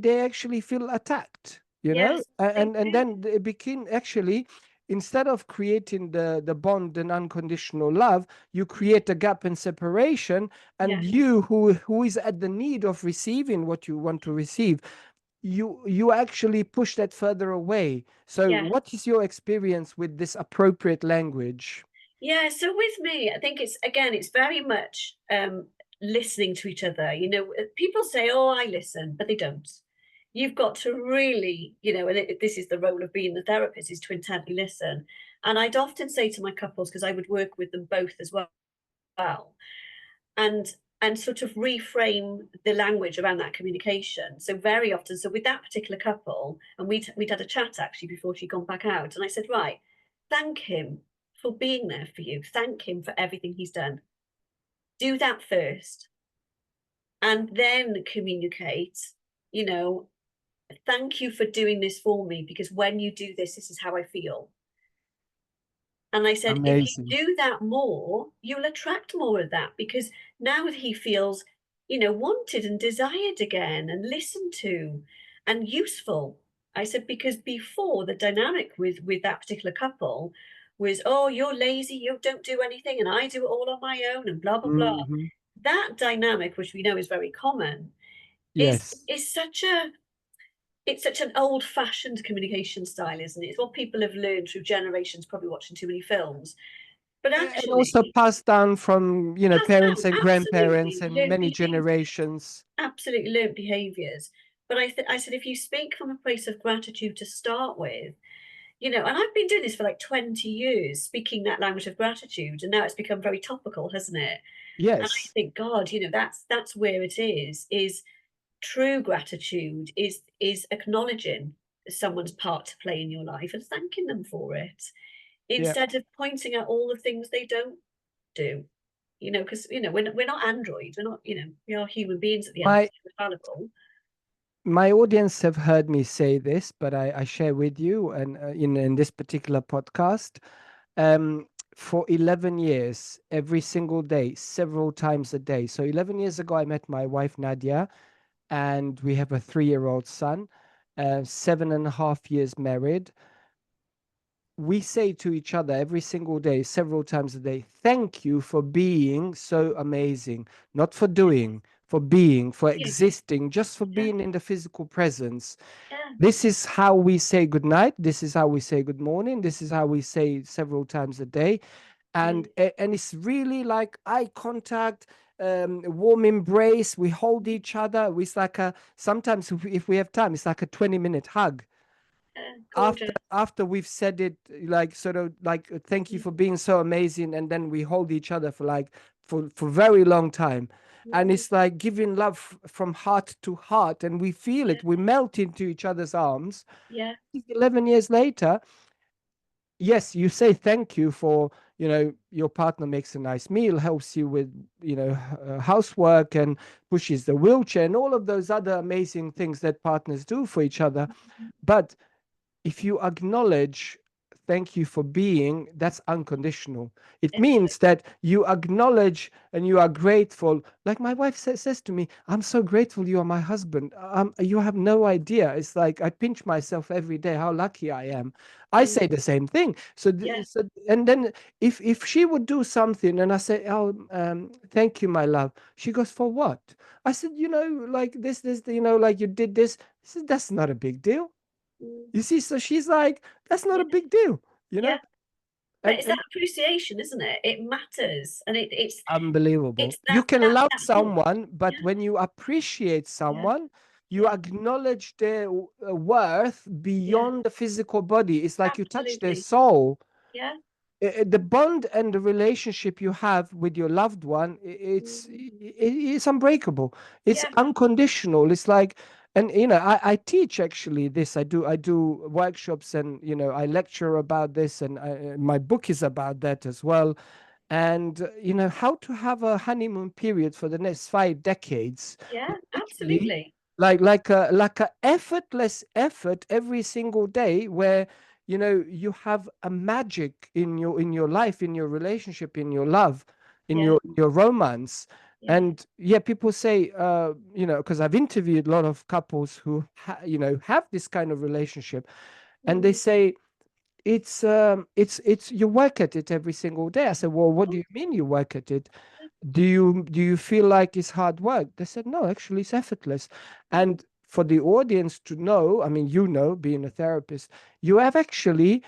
they actually feel attacked, yes, they and do. then they begin actually, instead of creating the bond and unconditional love, you Mm, create a gap and separation, and yeah, you who is at the need of receiving what you want to receive, you actually push that further away. So yeah. what is your experience with this appropriate language? Yeah, so with me, I think it's very much listening to each other. People say, "Oh, I listen," but they don't. You've got to really, this is the role of being the therapist, is to intently listen. And I'd often say to my couples, because I would work with them both as well, and sort of reframe the language around that communication. So very often, so with that particular couple, and we'd had a chat actually before she'd gone back out, and I said, right, thank him for being there for you. Thank him for everything he's done. Do that first, and then communicate. You know, thank you for doing this for me, because when you do this, this is how I feel. And I said, if you Amazing. do that more, you'll attract more of that, because now he feels, wanted and desired again and listened to and useful. I said, because before, the dynamic with that particular couple was, oh, you're lazy, you don't do anything, and I do it all on my own, and blah blah blah. Hmm. That dynamic, which we know is very common, is Yes. is such a it's such an old-fashioned communication style, isn't it? It's what people have learned through generations, probably watching too many films. But And also actually, passed down from, passed parents down, and grandparents absolutely and learned many behaviours, generations. absolutely learned behaviours. But I said, if you speak from a place of gratitude to start with, and I've been doing this for like 20 years, speaking that language of gratitude, and now it's become very topical, hasn't it? And I Yes. think, God, that's where it is true gratitude is acknowledging someone's part to play in your life and thanking them for it, Yeah. instead of pointing out all the things they don't do. Because we're not androids. We're not. We are human beings at the end of the My day. We're fallible. my audience have heard me say this, but I share with you, and in this particular podcast, um, for 11 years, every single day, several times a day. So 11 years ago, I met my wife Nadia, and we have a 3-year-old son, 7.5 years married. We say to each other every single day, several times a day, thank you for being so amazing, not for doing, for being, for Yeah, existing, just for yeah, being in the physical presence. yeah, This is how we say good night. This is how we say good morning. This is how we say several times a day. yeah, And it's really like eye contact, warm embrace. We hold each other. It's like a, sometimes if we have time, it's like a 20-minute hug yeah. after Gorgeous. we've said it, like sort of like thank you Mm, for being so amazing, and then we hold each other for like for very long time, and mm, it's like giving love from heart to heart, and we feel yeah, it, we melt into each other's arms. yeah, 11 years later, yes, you say thank you for, your partner makes a nice meal, helps you with, housework, and pushes the wheelchair, and all of those other amazing things that partners do for each other. But if you acknowledge thank you for being, that's unconditional. It it means that you acknowledge and you are grateful. Like my wife says to me, I'm so grateful you are my husband. You have no idea. It's like I pinch myself every day how lucky I am. I is. say the same thing. So, Yeah, and then if she would do something and I say, oh, thank you, my love, she goes, for what? I said, like this, like you did this. I said, that's not a big deal. mm, You see, so she's like, that's not a yeah, big deal, you yeah. know? But and it's that appreciation, isn't it? It matters, and unbelievable. it's You that can that love that whole, someone, but yeah, when you appreciate yeah, someone, you yeah, acknowledge their worth yeah, beyond the physical body. It's like you touch their absolutely, soul. yeah, The bond and the relationship you have with your loved one, it's unbreakable. It's yeah, unconditional. It's like, and I teach actually this. I do workshops, and I lecture about this, and my book is about that as well. And how to have a honeymoon period for the next 5 decades. yeah, Literally, absolutely, like a effortless effort every single day, where you have a magic in your life, in your relationship, in your love, in yeah, your romance. yeah, And yeah, people say, because I've interviewed a lot of couples who have this kind of relationship, and they mm, say it's you work at it every single day. I said, well, what oh, do you mean you work at it? Do you feel like it's hard work? They said, no, actually it's effortless. yeah, And for the audience to know, I mean, being a therapist, you have actually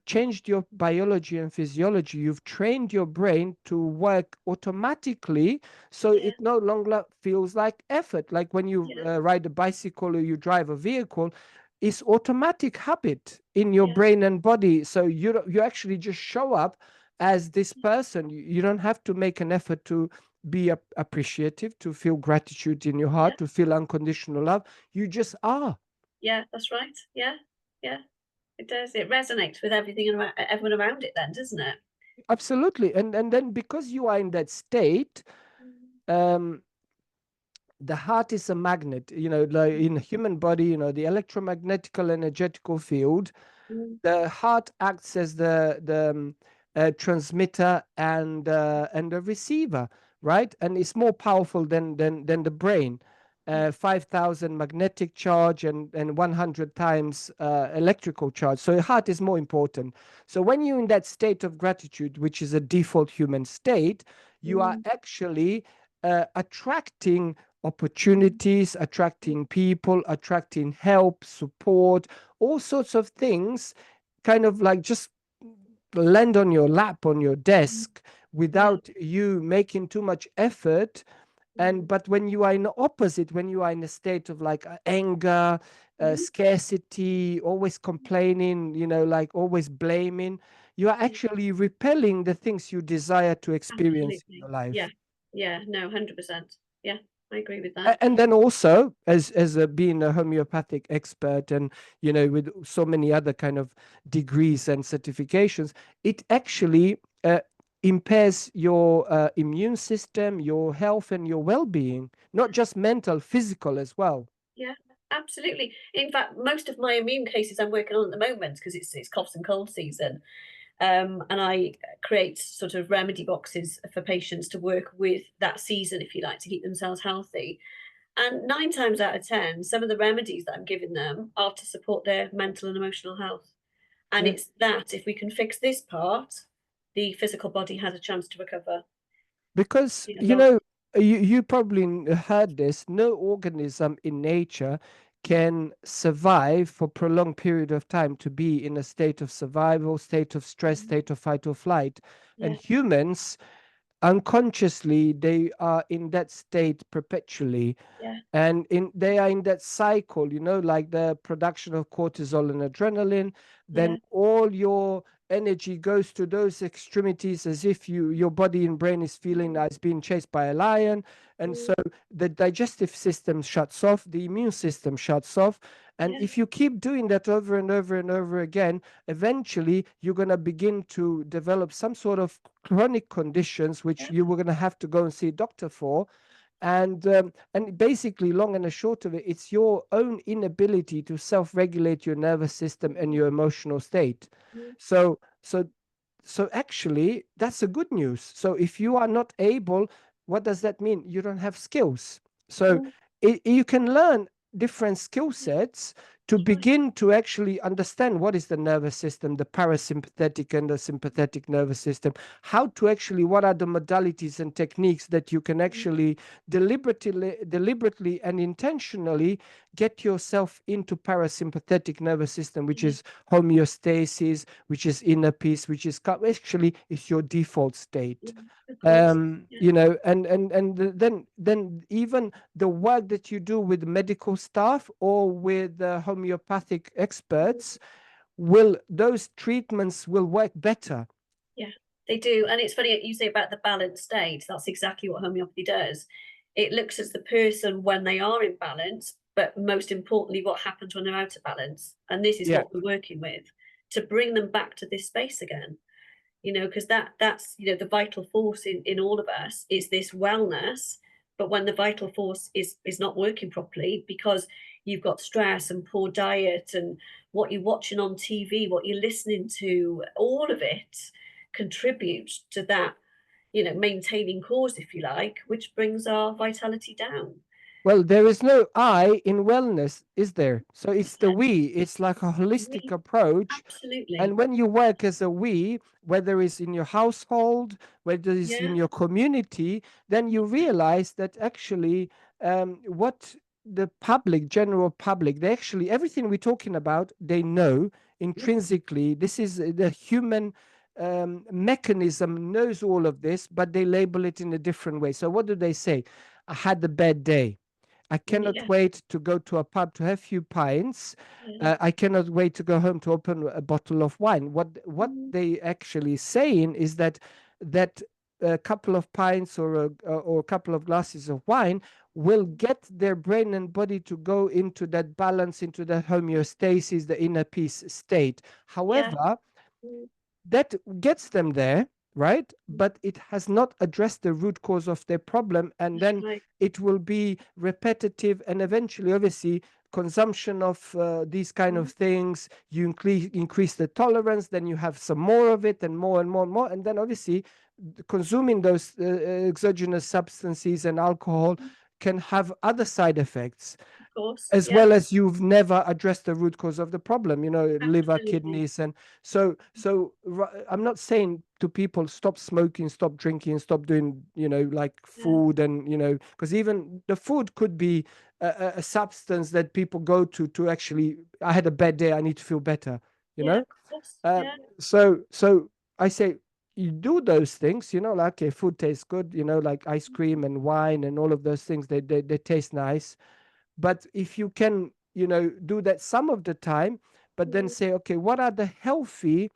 changed your biology and physiology. You've trained your brain to work automatically, so yeah, it no longer feels like effort. Like when you yeah, ride a bicycle or you drive a vehicle, it's automatic habit in your yeah, brain and body. So you actually just show up as this person. You don't have to make an effort to be appreciative, to feel gratitude in your yeah, heart, to feel unconditional love. You just are. yeah, that's right, yeah, yeah, it does. It resonates with everything around everyone around it then, doesn't it? Absolutely. And then because you are in that state, Mm, um, the heart is a magnet. Like in the human body, the electromagnetical energetical field, mm, the heart acts as the transmitter and the receiver, right? And it's more powerful than the brain. yeah, 5,000 magnetic charge and 100 times electrical charge. So your heart is more important. So when you're in that state of gratitude, which is a default human state, you are mm, actually attracting mm, opportunities, mm, attracting people, attracting help, support, all sorts of things, kind of like just land on your lap, on your mm, desk, yeah, without you making too much effort. And mm, but when you are in the opposite, when you are in a state of like anger, mm, scarcity, always complaining, like always blaming, you are yeah. actually repelling the things you desire to experience in Absolutely. your Yeah. life. Yeah. No, 100%. Yeah, I agree with that. And then also, as being a homeopathic expert, and with so many other kind of degrees and certifications, it actually impairs your immune system, your health, and your well-being, not just mental, physical as well. Yeah, absolutely. In fact, most of my immune cases I'm working on at the moment, because it's coughs and cold season, and I create sort of remedy boxes for patients to work with that season, if you like, to keep themselves healthy. And 9 times out of 10, some of the remedies that I'm giving them are to support their mental and emotional health. And Yeah. it's that if we can fix this part, the physical body has a chance to recover. Because You know, you probably heard this, no organism in nature can survive for prolonged period of time, to be in a state of survival, state of stress, state of fight or flight. And yeah, humans, unconsciously, they are in that state perpetually, yeah, and they are in that cycle, like the production of cortisol and adrenaline. Then yeah, all your energy goes to those extremities, as if your body and brain is feeling mm, that it's being chased by a lion. And mm, so the digestive system shuts off, the immune system shuts off. And yeah, if you keep doing that over and over and over again, eventually you're going to begin to develop some sort of chronic conditions, which yeah, you were going to have to go and see a doctor for. And basically, long and the short of it, it's your own inability to self-regulate your nervous system and mm, your emotional state. mm, So so so actually, that's a good news. So if you are not able, what does that mean? You don't have skills. So mm, you can learn different skill sets to That's right. begin to actually understand what is the nervous system, the parasympathetic and the sympathetic nervous system, how to actually, what are the modalities and techniques that you can Mm, actually deliberately and intentionally get yourself into parasympathetic nervous system, which yeah, is homeostasis, which is inner peace, which is actually is your default yeah, state. of course. Yeah. Then even the work that you do with medical staff or with homeopathic Mm, experts, will those treatments will work better. yeah, they do. And it's funny you say about the balanced state. That's exactly what homeopathy does. It looks at the person when they are in balance, but most importantly, what happens when they're out of balance. And this is Yeah. what we're working with to bring them back to this space again. Because that's the vital force in all of us is this wellness. But when the vital force is not working properly because you've got stress and poor diet and what you're watching on TV, what you're listening to, all of it contributes to that, maintaining cause, if you like, which brings our vitality down. Well, there is no I in wellness, is there? So it's That's the it. we. It's like a holistic approach. And Absolutely. when you work as a we, whether it's in your household, whether it's Yeah. in your community, then you realize that actually what the public, general public, they actually, everything we're talking about, they know Yeah. intrinsically. This is the human mechanism knows all of this, but they label it in a different way. So what do they say? I had a bad day. I cannot Yeah. wait to go to a pub to have a few pints. Yeah. I cannot wait to go home to open a bottle of wine. What Mm, they actually saying is that a couple of pints or a couple of glasses of wine will get their brain and body to go into that balance, into that homeostasis, the inner peace state. yeah. However, Mm, that gets them there, right? mm, But it has not addressed the root cause of their problem. And that's then right. it will be repetitive and eventually, obviously, consumption of these kind of Mm, things. You increase the tolerance, then you have some more of it and more and more and more. And then, obviously, consuming those exogenous substances and alcohol mm, can have other side effects, of course. as Yeah. well as you've never addressed the root cause of the problem, liver, Absolutely. kidneys. And I'm not saying to people stop smoking, stop drinking, stop doing like Yeah. food, and because even the food could be a substance that people go to actually, I had a bad day, I need to feel better you Yeah. know Of course. um, Yeah. so I say, you do those things, like, okay, food tastes good, like ice cream and wine and all of those things, they taste nice. But if you can, do that some of the time, but then Mm, say, okay, what are the healthy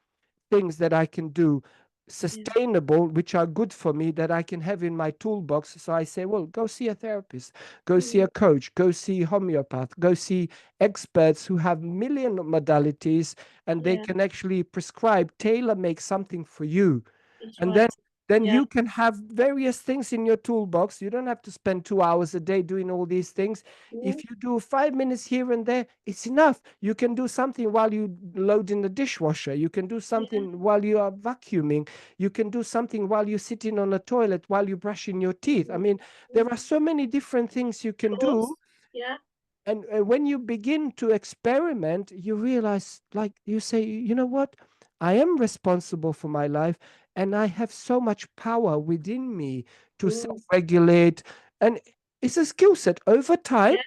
things that I can do, yeah. sustainable, which are good for me, that I can have in my toolbox? So I say, well, go see a therapist, go see Mm, a coach, go see homeopath, go see experts who have million modalities, and they yeah. can actually prescribe, tailor make something for you. That's And then right. then Yeah. you can have various things in your toolbox. You don't have to spend 2 hours a day doing all these things. Mm, If you do 5 minutes here and there, it's enough. You can do something while you load in the dishwasher. You can do yeah. something while you are vacuuming. You can do something while you're sitting on a toilet, while you're brushing your teeth. I Mm, mean, there mm, are so many different things you of can do. course. Yeah. And when you begin to experiment, you realize, like, you say, you know what? I am responsible for my life, and I have so much power within me to Mm, self-regulate. And it's a skill set. Over time, yeah.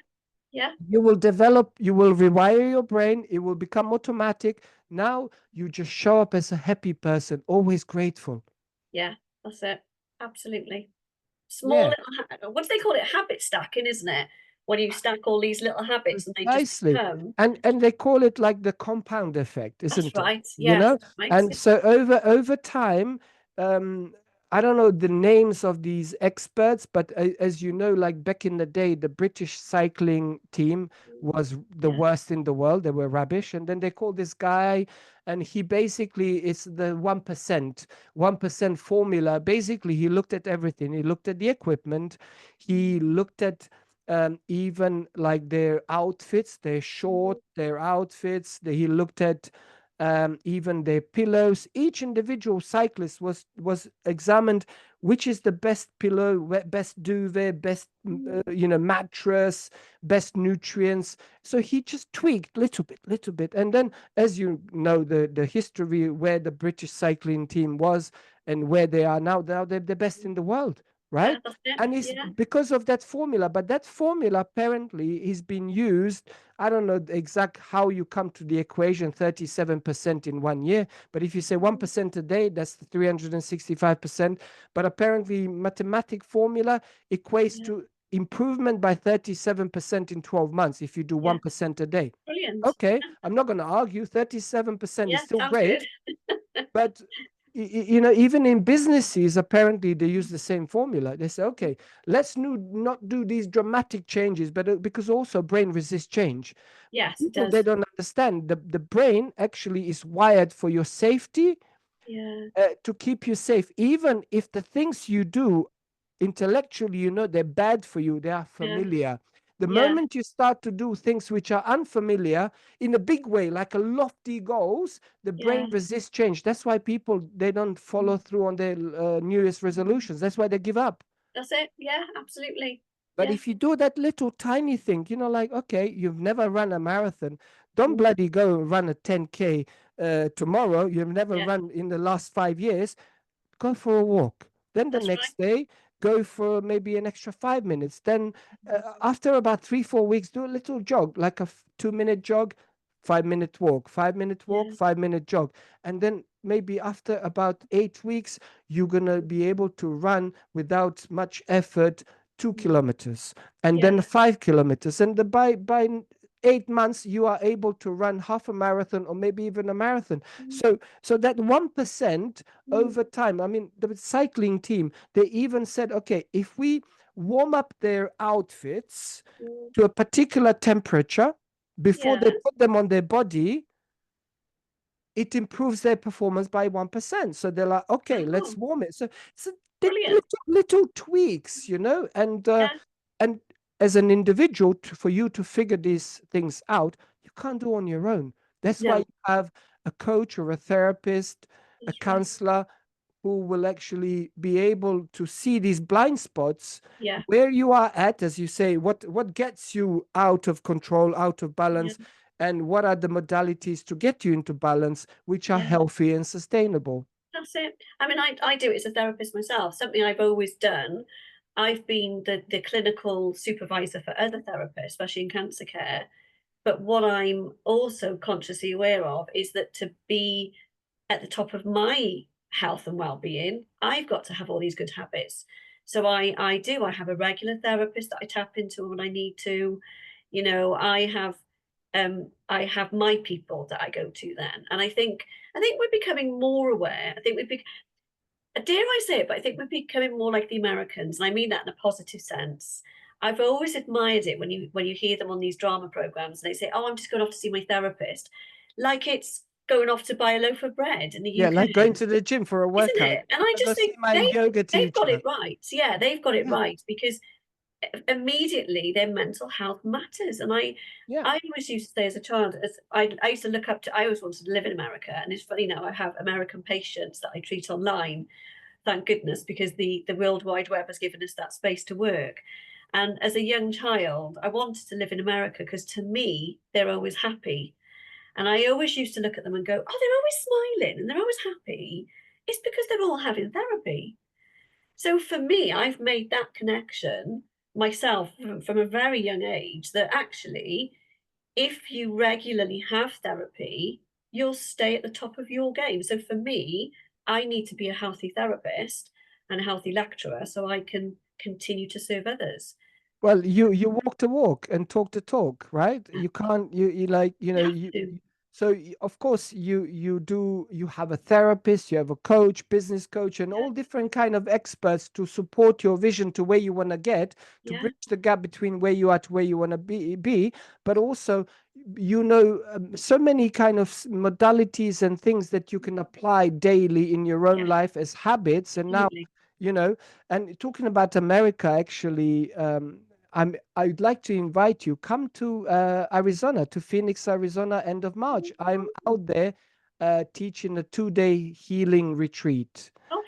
Yeah. you will develop, you will rewire your brain, it will become automatic. Now you just show up as a happy person, always grateful. Yeah. That's it. Absolutely. Small Yeah. little, what do they call it? Habit stacking, isn't it? When you stack all these little habits and they just Precisely. become. And they call it like the compound effect, That's isn't it? right. Yes. Right. And so over time, um, I don't know the names of these experts, but as you know, like back in the day, the British cycling team was the Yeah. worst in the world. They were rubbish. And then they called this guy, and he basically is the 1% formula. Basically, he looked at everything. He looked at the equipment. He looked at even like their outfits, their Mm, short, their outfits. He looked at even their pillows. Each individual cyclist was examined, which is the best pillow, best duvet, best mattress, best nutrients. So he just tweaked little bit, and then, as you know, the history where the British cycling team was and where they are now. Now they're the best in the world, Yeah, right? that's it. And it's Yeah, because of that formula. But that formula apparently is being used. I don't know the exact how you come to the equation 37% in 1 year, but if you say 1% a day, that's 365%. But apparently, mathematic formula equates yeah, to improvement by 37% in 12 months if you do yeah. 1% a day. Brilliant. Okay, I'm not going to argue. 37% is Yeah, still sounds good. great, but even in businesses, apparently they use the same formula. They say, okay, let's not do these dramatic changes, but because also brain resists change. Yes, it People, they does. don't understand the brain actually is wired for your safety, Yeah, to keep you safe, even if the things you do intellectually, they're bad for you, they are yeah, familiar. The yeah, moment you start to do things which are unfamiliar in a big way, like a lofty goals, the yeah. brain resists change. That's why people, they don't follow through on their New Year's resolutions. That's why they give up. That's it. Yeah, absolutely. But Yeah, if you do that little tiny thing, like, okay, you've never run a marathon, don't bloody go and run a 10K tomorrow. You've never yeah. run in the last 5 years. Go for a walk. Then the That's right. next day, go for maybe an extra 5 minutes. Then, after about 3, 4 weeks, do a little jog, like a 2 minute jog, 5 minute walk, 5 minute walk, Yeah, 5 minute jog. And then maybe after about 8 weeks, you're going to be able to run without much effort 2 kilometers, and yeah, then 5 kilometers. And by 8 months, you are able to run half a marathon or maybe even a marathon. So that 1% over time. I mean, the cycling team, they even said, okay, if we warm up their outfits to a particular temperature before they yeah. put them on their body, it improves their performance by 1%. So they're like, okay, let's Oh, warm it. So the brilliant. little tweaks, Yeah, and as an individual, for you to figure these things out, you can't do on your own. That's why no, you have a coach or a therapist, a that's right. counselor, who will actually be able to see these blind spots Yeah, where you are at, as you say, what gets you out of control, out of yeah, balance, and what are the modalities to get you into balance, which are yeah. healthy and sustainable. That's it. I mean, I do it as a therapist myself, something I've always done. I've been the clinical supervisor for other therapists, especially in cancer care. But what I'm also consciously aware of is that to be at the top of my health and well-being, I've got to have all these good habits. So I have a regular therapist that I tap into when I need to. I have my people that I go to then. And I think we're becoming more aware. I think dare I say it, but I think we're becoming more like the Americans, and I mean that in a positive sense. I've always admired it when you hear them on these drama programs and they say, "Oh, I'm just going off to see my therapist," like it's going off to buy a loaf of bread in the Yeah, UK, like going to the gym for a isn't workout. it? And I'm I gonna go just see think my they yoga they've got teacher. it right. Yeah, they've got it Yeah, right because immediately their mental health matters. And I yeah. I always used to say as a child, as I used to look up to. I always wanted to live in America, and it's funny now. I have American patients that I treat online, thank goodness, because the World Wide Web has given us that space to work. And as a young child, I wanted to live in America because to me, they're always happy. And I always used to look at them and go, oh, they're always smiling and they're always happy. It's because they're all having therapy. So for me, I've made that connection myself from a very young age that actually, if you regularly have therapy, you'll stay at the top of your game. So for me, I need to be a healthy therapist and a healthy lecturer so I can continue to serve others. Well, you walk the walk and talk the talk, right? You can't you like You have you. to. So of course you have a therapist, you have a coach, business coach, and Yeah, all different kind of experts to support your vision to where you want to get, to yeah, bridge the gap between where you are to where you want to be. But also, so many kind of modalities and things that you can apply daily in your own yeah, life as habits. And now, absolutely. you know, and talking about America, actually, I'd like to invite you, come to Arizona, to Phoenix, Arizona, end of March. I'm out there. teaching a 2-day healing retreat. Oh,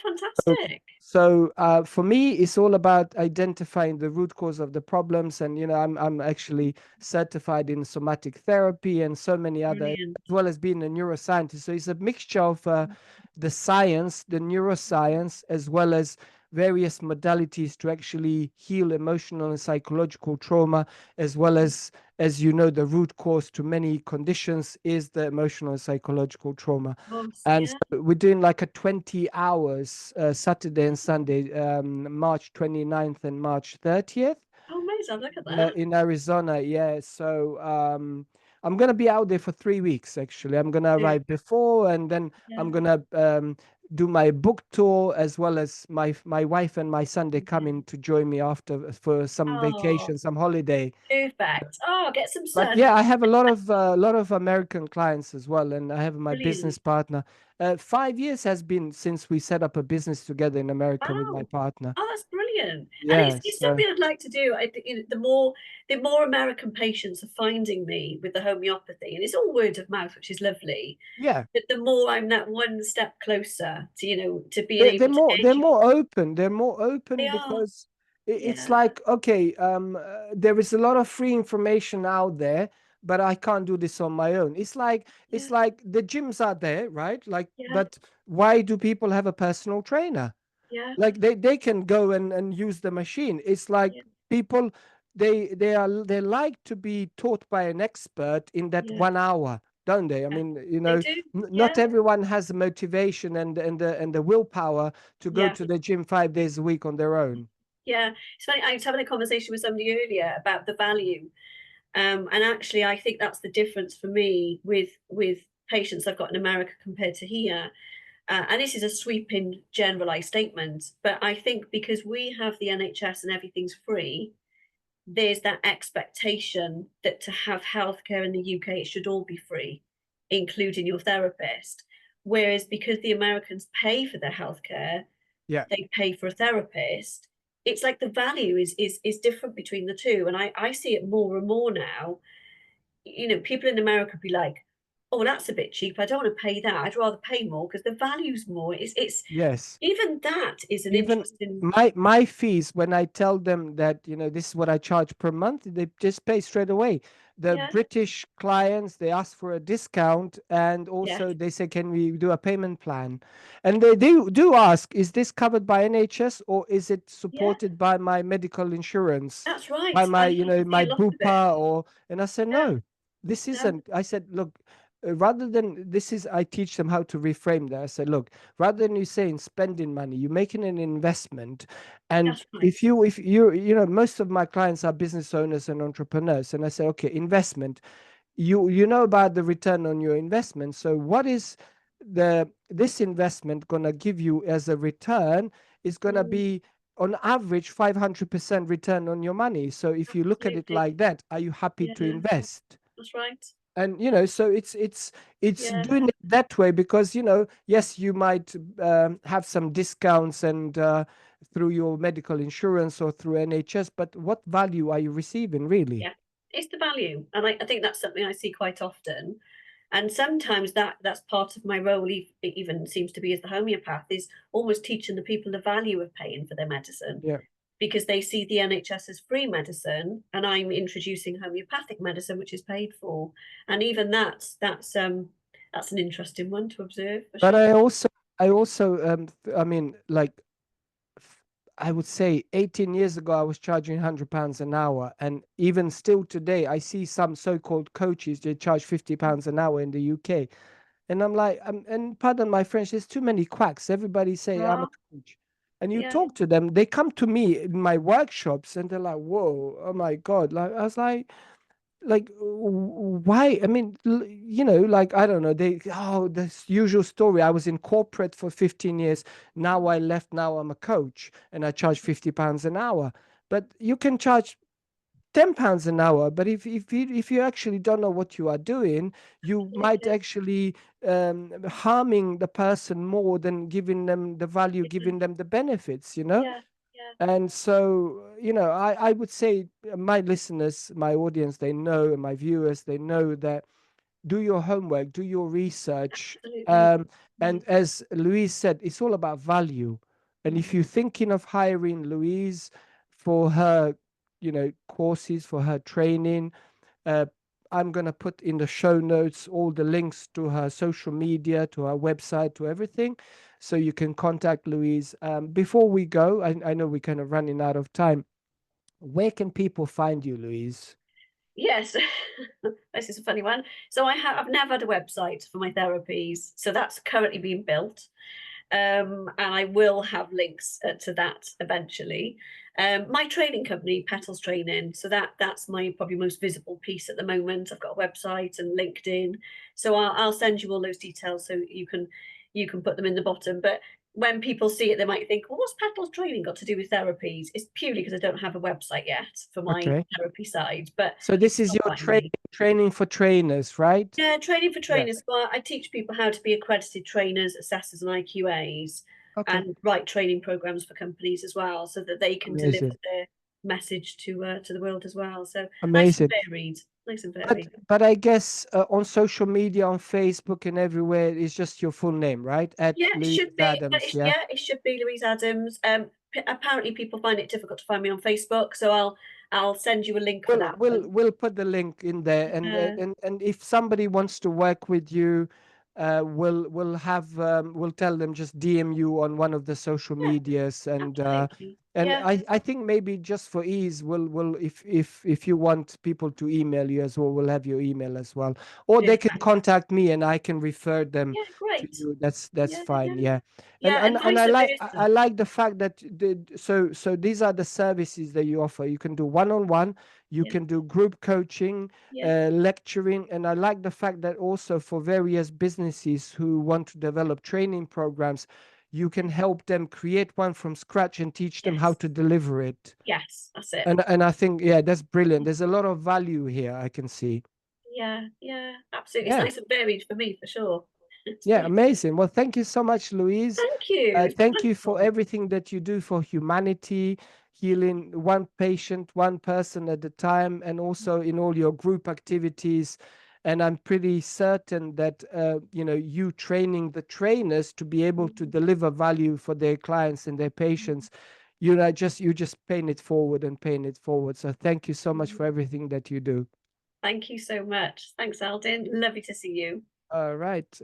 So, fantastic. for me, it's all about identifying the root cause of the problems, and I'm actually certified in somatic therapy and so many other, Brilliant. as well as being a neuroscientist. So it's a mixture of the science, the neuroscience, as well as various modalities to actually heal emotional and psychological trauma, as well as the root cause to many conditions is the emotional and psychological trauma. Of course, And yeah. so we're doing like a 20 hours, Saturday and Sunday, March 29th and March 30th, Oh, amazing. Look at that. in Arizona. Yeah. So I'm going to be out there for 3 weeks, actually. I'm going to Super. arrive before, and then I'm Yeah. going to do my book tour, as well as my wife and my son, they come in to join me after for some Oh, vacation, some holiday. perfect. Oh, get some But sun. yeah, I have a lot of American clients as well, and I have my business Brilliant. partner. 5 years has been since we set up a business together in America with my Wow. partner. Oh, that's brilliant. And it's Yes. something I'd like to do. I think, the more American patients are finding me with the homeopathy, and it's all word of mouth, which is lovely. Yeah, But the more I'm that one step closer to, to being they're able to more they're educate. more open. They're more They open are. because it's Yeah. like, okay, there is a lot of free information out there, but I can't do this on my own. It's Yeah. like the gyms are there, right? Like, Yeah. but why do people have a personal trainer? Yeah. Like they can go and use the machine. It's Yeah. like people, they like to be taught by an expert in that Yeah. 1 hour, don't they? I Yeah. mean, They do. not Yeah. everyone has the motivation and the willpower to go Yeah. to the gym 5 days a week on their own. Yeah. It's funny. I was having a conversation with somebody earlier about the value. And actually, I think that's the difference for me with patients I've got in America compared to here. And this is a sweeping, generalized statement, but I think because we have the NHS and everything's free, there's that expectation that to have healthcare in the UK, it should all be free, including your therapist. Whereas because the Americans pay for their healthcare, Yeah. they pay for a therapist. It's like the value is different between the two, and I see it more and more now. People in America be like, "Oh, that's a bit cheap. I don't want to pay that. I'd rather pay more because the value's more." It's Yes. even that is an Even interesting. my fees, when I tell them that this is what I charge per month, they just pay straight away. The Yeah, British clients, they ask for a discount, and yes, also they say, can we do a payment plan? And they do ask, is this covered by NHS, or is it yeah. supported by my medical insurance, That's right. by my I see my a lot of it. bupa? Or And I said, No, no, this no. isn't. I said, look, rather than this is, I teach them how to reframe that. I said, look, rather than you saying spending money, you're making an investment. And That's right. if you most of my clients are business owners and entrepreneurs, and I say, okay, investment, you know about the return on your investment. So what is this investment going to give you as a return? Is going to Mm, be on average 500% return on your money. So if you look at it absolutely. like that, are you happy to Yeah, invest? that's right. And so it's Yeah, doing it that way, because yes, you might have some discounts, and through your medical insurance or through NHS, but what value are you receiving, really? yeah. It's the value, and I think that's something I see quite often. And sometimes that's part of my role. It even seems to be as the homeopath is almost teaching the people the value of paying for their medicine Yeah. because they see the NHS as free medicine, and I'm introducing homeopathic medicine, which is paid for. And even that's an interesting one to observe for But sure. I also I mean, like, I would say 18 years ago, I was charging £100 an hour. And even still today, I see some so called coaches, they charge £50 an hour in the UK. And I'm like, and pardon my French, there's too many quacks. Everybody say I'm a Oh, coach. And you yeah, talk to them, they come to me in my workshops, and they're like, whoa, oh my God. Like, I was like, why? I mean, like, I don't know. This usual story. I was in corporate for 15 years. Now I left. Now I'm a coach, and I charge £50 an hour. But you can charge £10 an hour. But if you actually don't know what you are doing, you might absolutely. actually harming the person more than giving them the value, Yeah, giving them the benefits. yeah, yeah, And so, I would say my listeners, my audience, they know, and my viewers, they know that do your homework, do your research. Absolutely. And as Louise said, it's all about value. And if Mm-hmm. you're thinking of hiring Louise for her, courses, for her training, uh, I'm going to put in the show notes all the links to her social media, to her website, to everything. So you can contact Louise. Before we go, I know we're kind of running out of time. Where can people find you, Louise? Yes, this is a funny one. So I've never had a website for my therapies, so that's currently being built. And I will have links to that eventually. My training company, Petals Training, so that's my probably most visible piece at the moment. I've got a website and LinkedIn, so I'll send you all those details so you can put them in the bottom. But when people see it, they might think, well, what's Petals Training got to do with therapies? It's purely because I don't have a website yet for my Okay. therapy side, but So you this can is still your find me. training for trainers, right? Yeah, training for Yeah. trainers. So I teach people how to be accredited trainers, assessors, and IQAs, Okay. and write training programs for companies as well, so that they can deliver Amazing. their message to the world as well. So nice and Amazing. varied, nice and But varied. but I guess on social media, on Facebook and everywhere, it's just your full name, right? At Yeah, it Louise should be. Adams, yeah. It should be Louise Adams. Apparently, people find it difficult to find me on Facebook, so I'll send you a link for We'll that we'll one. we'll put the link in there, Uh, and if somebody wants to work with you, we'll tell them just DM you on one of the social yeah, medias, absolutely. and Yeah, I think maybe just for ease, we'll if you want people to email you as well, we'll have your email as well, or they can perfect. contact me and I can refer them Yeah, to great. you. That's Yeah, fine, yeah, yeah. yeah, and And vice I versa. like the fact that so these are the services that you offer. You can do one-on-one, you Yeah, can do group coaching, yeah. lecturing, and I like the fact that also for various businesses who want to develop training programs, you can help them create one from scratch and teach them how Yes. to deliver it. Yes, that's it. And I think, yeah, that's brilliant. There's a lot of value here, I can see. Yeah, yeah, absolutely. It's Yeah. nice and varied for me, for sure. It's Yeah, brilliant. amazing. Well, thank you so much, Louise. Thank you. It's been Thank you for wonderful. everything that you do for humanity, healing one patient, one person at a time, and also in all your group activities. And I'm pretty certain that you training the trainers to be able to Mhm, deliver value for their clients and their mhm, patients. You just paying it forward and paying it forward. So thank you so much for mhm. everything that you do. Thank you so much. Thanks, Eldin. Lovely to see you. All right.